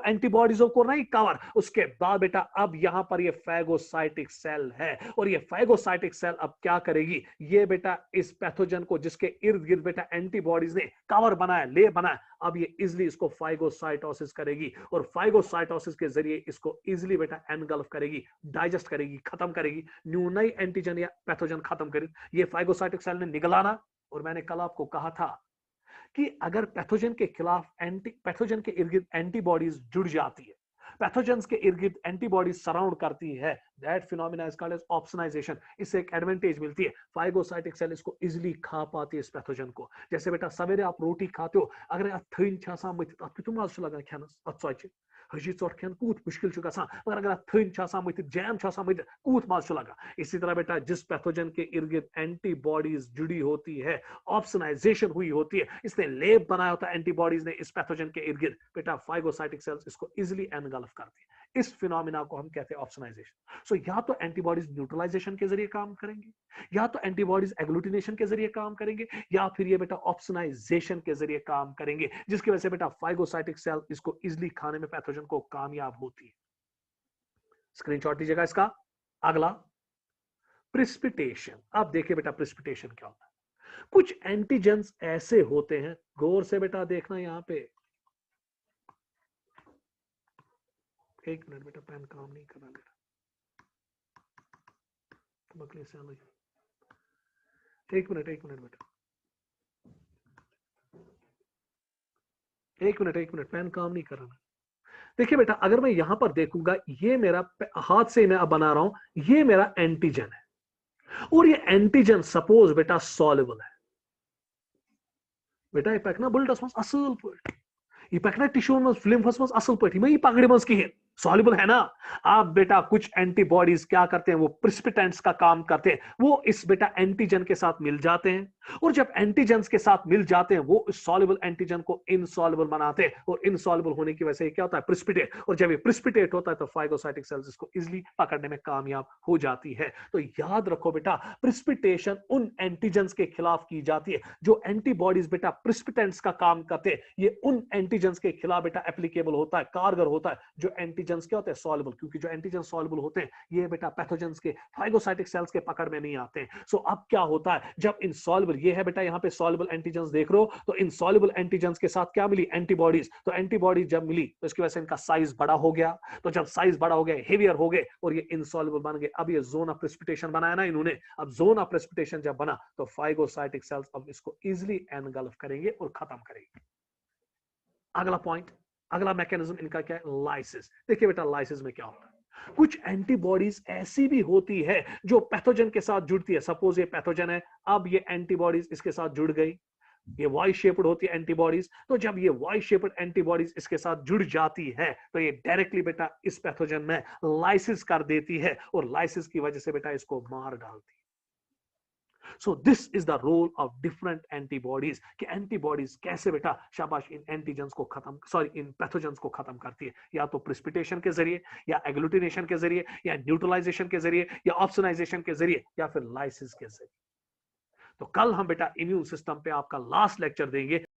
एंटीबॉडीजों को नहीं कवर। उसके बाद बेटा अब यहां पर ये फैगोसाइटिक सेल है, और ये फैगोसाइटिक सेल अब क्या करेगी, ये बेटा इस पैथोजन को जिसके इर्द गिर्द बेटा एंटीबॉडीज ने कवर बनाया, ले बनाया, अब ये इजिली इसको फाइगोसाइटोसिस करेगी, और फाइगोसाइटोसिस के जरिए इसको इजिली बेटा एनगल्फ करेगी, डाइजेस्ट करेगी, खत्म करेगी, न्यू नई एंटीजन या पैथोजन खत्म करेगी। ये फाइगोसाइटिक सेल ने निगलाना, और मैंने कल आपको कहा था कि अगर पैथोजन के खिलाफ पैथोजन के इर्द गिर्द एंटीबॉडीज जुड़ जाती है, पैथोजेंस के इर्द गिर्द एंटीबॉडीज सराउंड करती है, that phenomena is called as opsonization. इससे एक एडवांटेज मिलती है, फाइगोसाइटिक सेल इसको इजिली खा पाती है इस पैथोजन को। जैसे बेटा सवेरे आप रोटी खाते हो, अगर आप थन मत मज लगा खेनस अत हजी चोट खेन कूत मुश्किल मगर अगर थन मत जैम मत कूत मज लगा। इसी तरह बेटा जिस पैथोजन के इर्द गिर्द एंटीबॉडीज जुड़ी होती है, ऑप्सनाइजेशन हुई होती है, इसने लेप बनाया होता है एंटीबॉडीज ने इस पैथोजन के इर्द गिर्द, बेटा फाइगोसाइटिक सेल्स इसको इजिली एनगल्फ करती है। इस फिनोमिना को हम कहते हैं ऑप्सनाइजेशन। सो या तो एंटीबॉडीज न्यूट्रलाइजेशन के जरिए काम करेंगे, या तो एंटीबॉडीज एग्लूटिनेशन के जरिए काम करेंगे, या फिर ये बेटा ऑप्सनाइजेशन के जरिए काम करेंगे, जिसकी वजह से बेटा फाइगोसाइटिक सेल इसको इजिली खाने में पैथोजन को कामयाब होती है। स्क्रीनशॉट लीजिएगा इसका। अगला प्रिसिपिटेशन। अब देखिए बेटा प्रिसिपिटेशन क्या होता है। कुछ एंटीजेंस ऐसे होते हैं, गौर से बेटा देखना यहां पे, एक मिनट बेटा पेन काम नहीं कर रहा मेरा, बकले से अलग, एक मिनट बेटा, एक मिनट पेन काम नहीं कर रहा। देखिए बेटा अगर मैं यहां पर देखूंगा, ये मेरा हाथ से मैं अब बना रहा हूं, ये मेरा एंटीजन है, और ये एंटीजन सपोज बेटा सॉल्युबल है। बेटा ये पकना बुलटस मस असल पट, ये पकना टिश्यू में लिम्फस मस असल पट, ये पकड़े मस कहीं सॉल्युबल है ना। अब बेटा कुछ एंटीबॉडीज क्या करते हैं, वो प्रिसिपिटेंट्स का काम करते हैं, वो इस बेटा एंटीजन के साथ मिल जाते हैं, और जब एंटीजेंस के साथ मिल जाते हैं वो इस सॉल्युबल एंटीजन को इनसॉल्युबल बनाते हैं, और इनसॉल्युबल होने की वजह से क्या होता है, प्रिसिपिटेट, और जब ये प्रिसिपिटेट होता है तो फाइगोसाइटिक सेल्स इसको इजीली पकड़ने में कामयाब हो जाती है। तो याद रखो बेटा प्रिसिपिटेशन उन एंटीजेंस के खिलाफ की जाती है जो एंटीबॉडीज बेटा प्रिसिपिटेंट्स का काम करते हैं, ये उन एंटीजेंस के खिलाफ बेटा एप्लीकेबल होता है, कारगर होता है, जो एंटीजेंस क्या होते हैं, सॉल्युबल, क्योंकि जो एंटीजन सॉल्युबल होते हैं ये बेटा पैथोजेंस के फाइगोसाइटिक सेल्स के पकड़ में नहीं आते हैं। सो अब क्या होता है, जब इनसॉल्युबल, ये है बेटा यहाँ पे सॉल्युबल एंटीजेंस देख रहे हो, तो इनसॉल्युबल एंटीजेंस के साथ क्या मिली, एंटीबॉडीज, तो एंटीबॉडीज जब मिली तो इसकी वजह से इनका साइज बड़ा हो गया, तो जब साइज बड़ा हो गया, हेवियर हो गए, और ये इनसॉल्युबल बन गए। अब ये जोन ऑफ प्रेसिपिटेशन बनाया ना इन्होंने, अब जोन ऑफ प्रेसिपिटेशन जब बना तो फाइगोसाइटिक सेल्स अब इसको इजिली एनगल्फ करेंगे और खत्म करेंगे। अगला पॉइंट, अगला मैकेनिज्म इनका क्या है, लाइसिस। देखिए बेटा लाइसिस में क्या होता है, कुछ एंटीबॉडीज ऐसी भी होती है जो पैथोजन के साथ जुड़ती है। सपोज ये पैथोजन है, अब ये एंटीबॉडीज इसके साथ जुड़ गई, ये वाई शेप्ड होती है एंटीबॉडीज, तो जब ये वाई शेप्ड एंटीबॉडीज इसके साथ जुड़ जाती है तो ये डायरेक्टली बेटा इस पैथोजन में लाइसिस कर देती है, और लाइसिस की वजह से बेटा इसको मार डालती है। So this is the role of different antibodies, कि एंटीबॉडीज कैसे बेटा शाबाश इन एंटीजेंस को खत्म, सॉरी इन पैथोजेंस को खत्म करती है, या तो प्रिसिपिटेशन के जरिए, या एग्लूटिनेशन के जरिए, या न्यूट्रलाइजेशन के जरिए, या ऑप्सनाइजेशन के जरिए, या फिर लाइसिस के जरिए। तो कल हम बेटा इम्यून सिस्टम पे आपका लास्ट लेक्चर देंगे।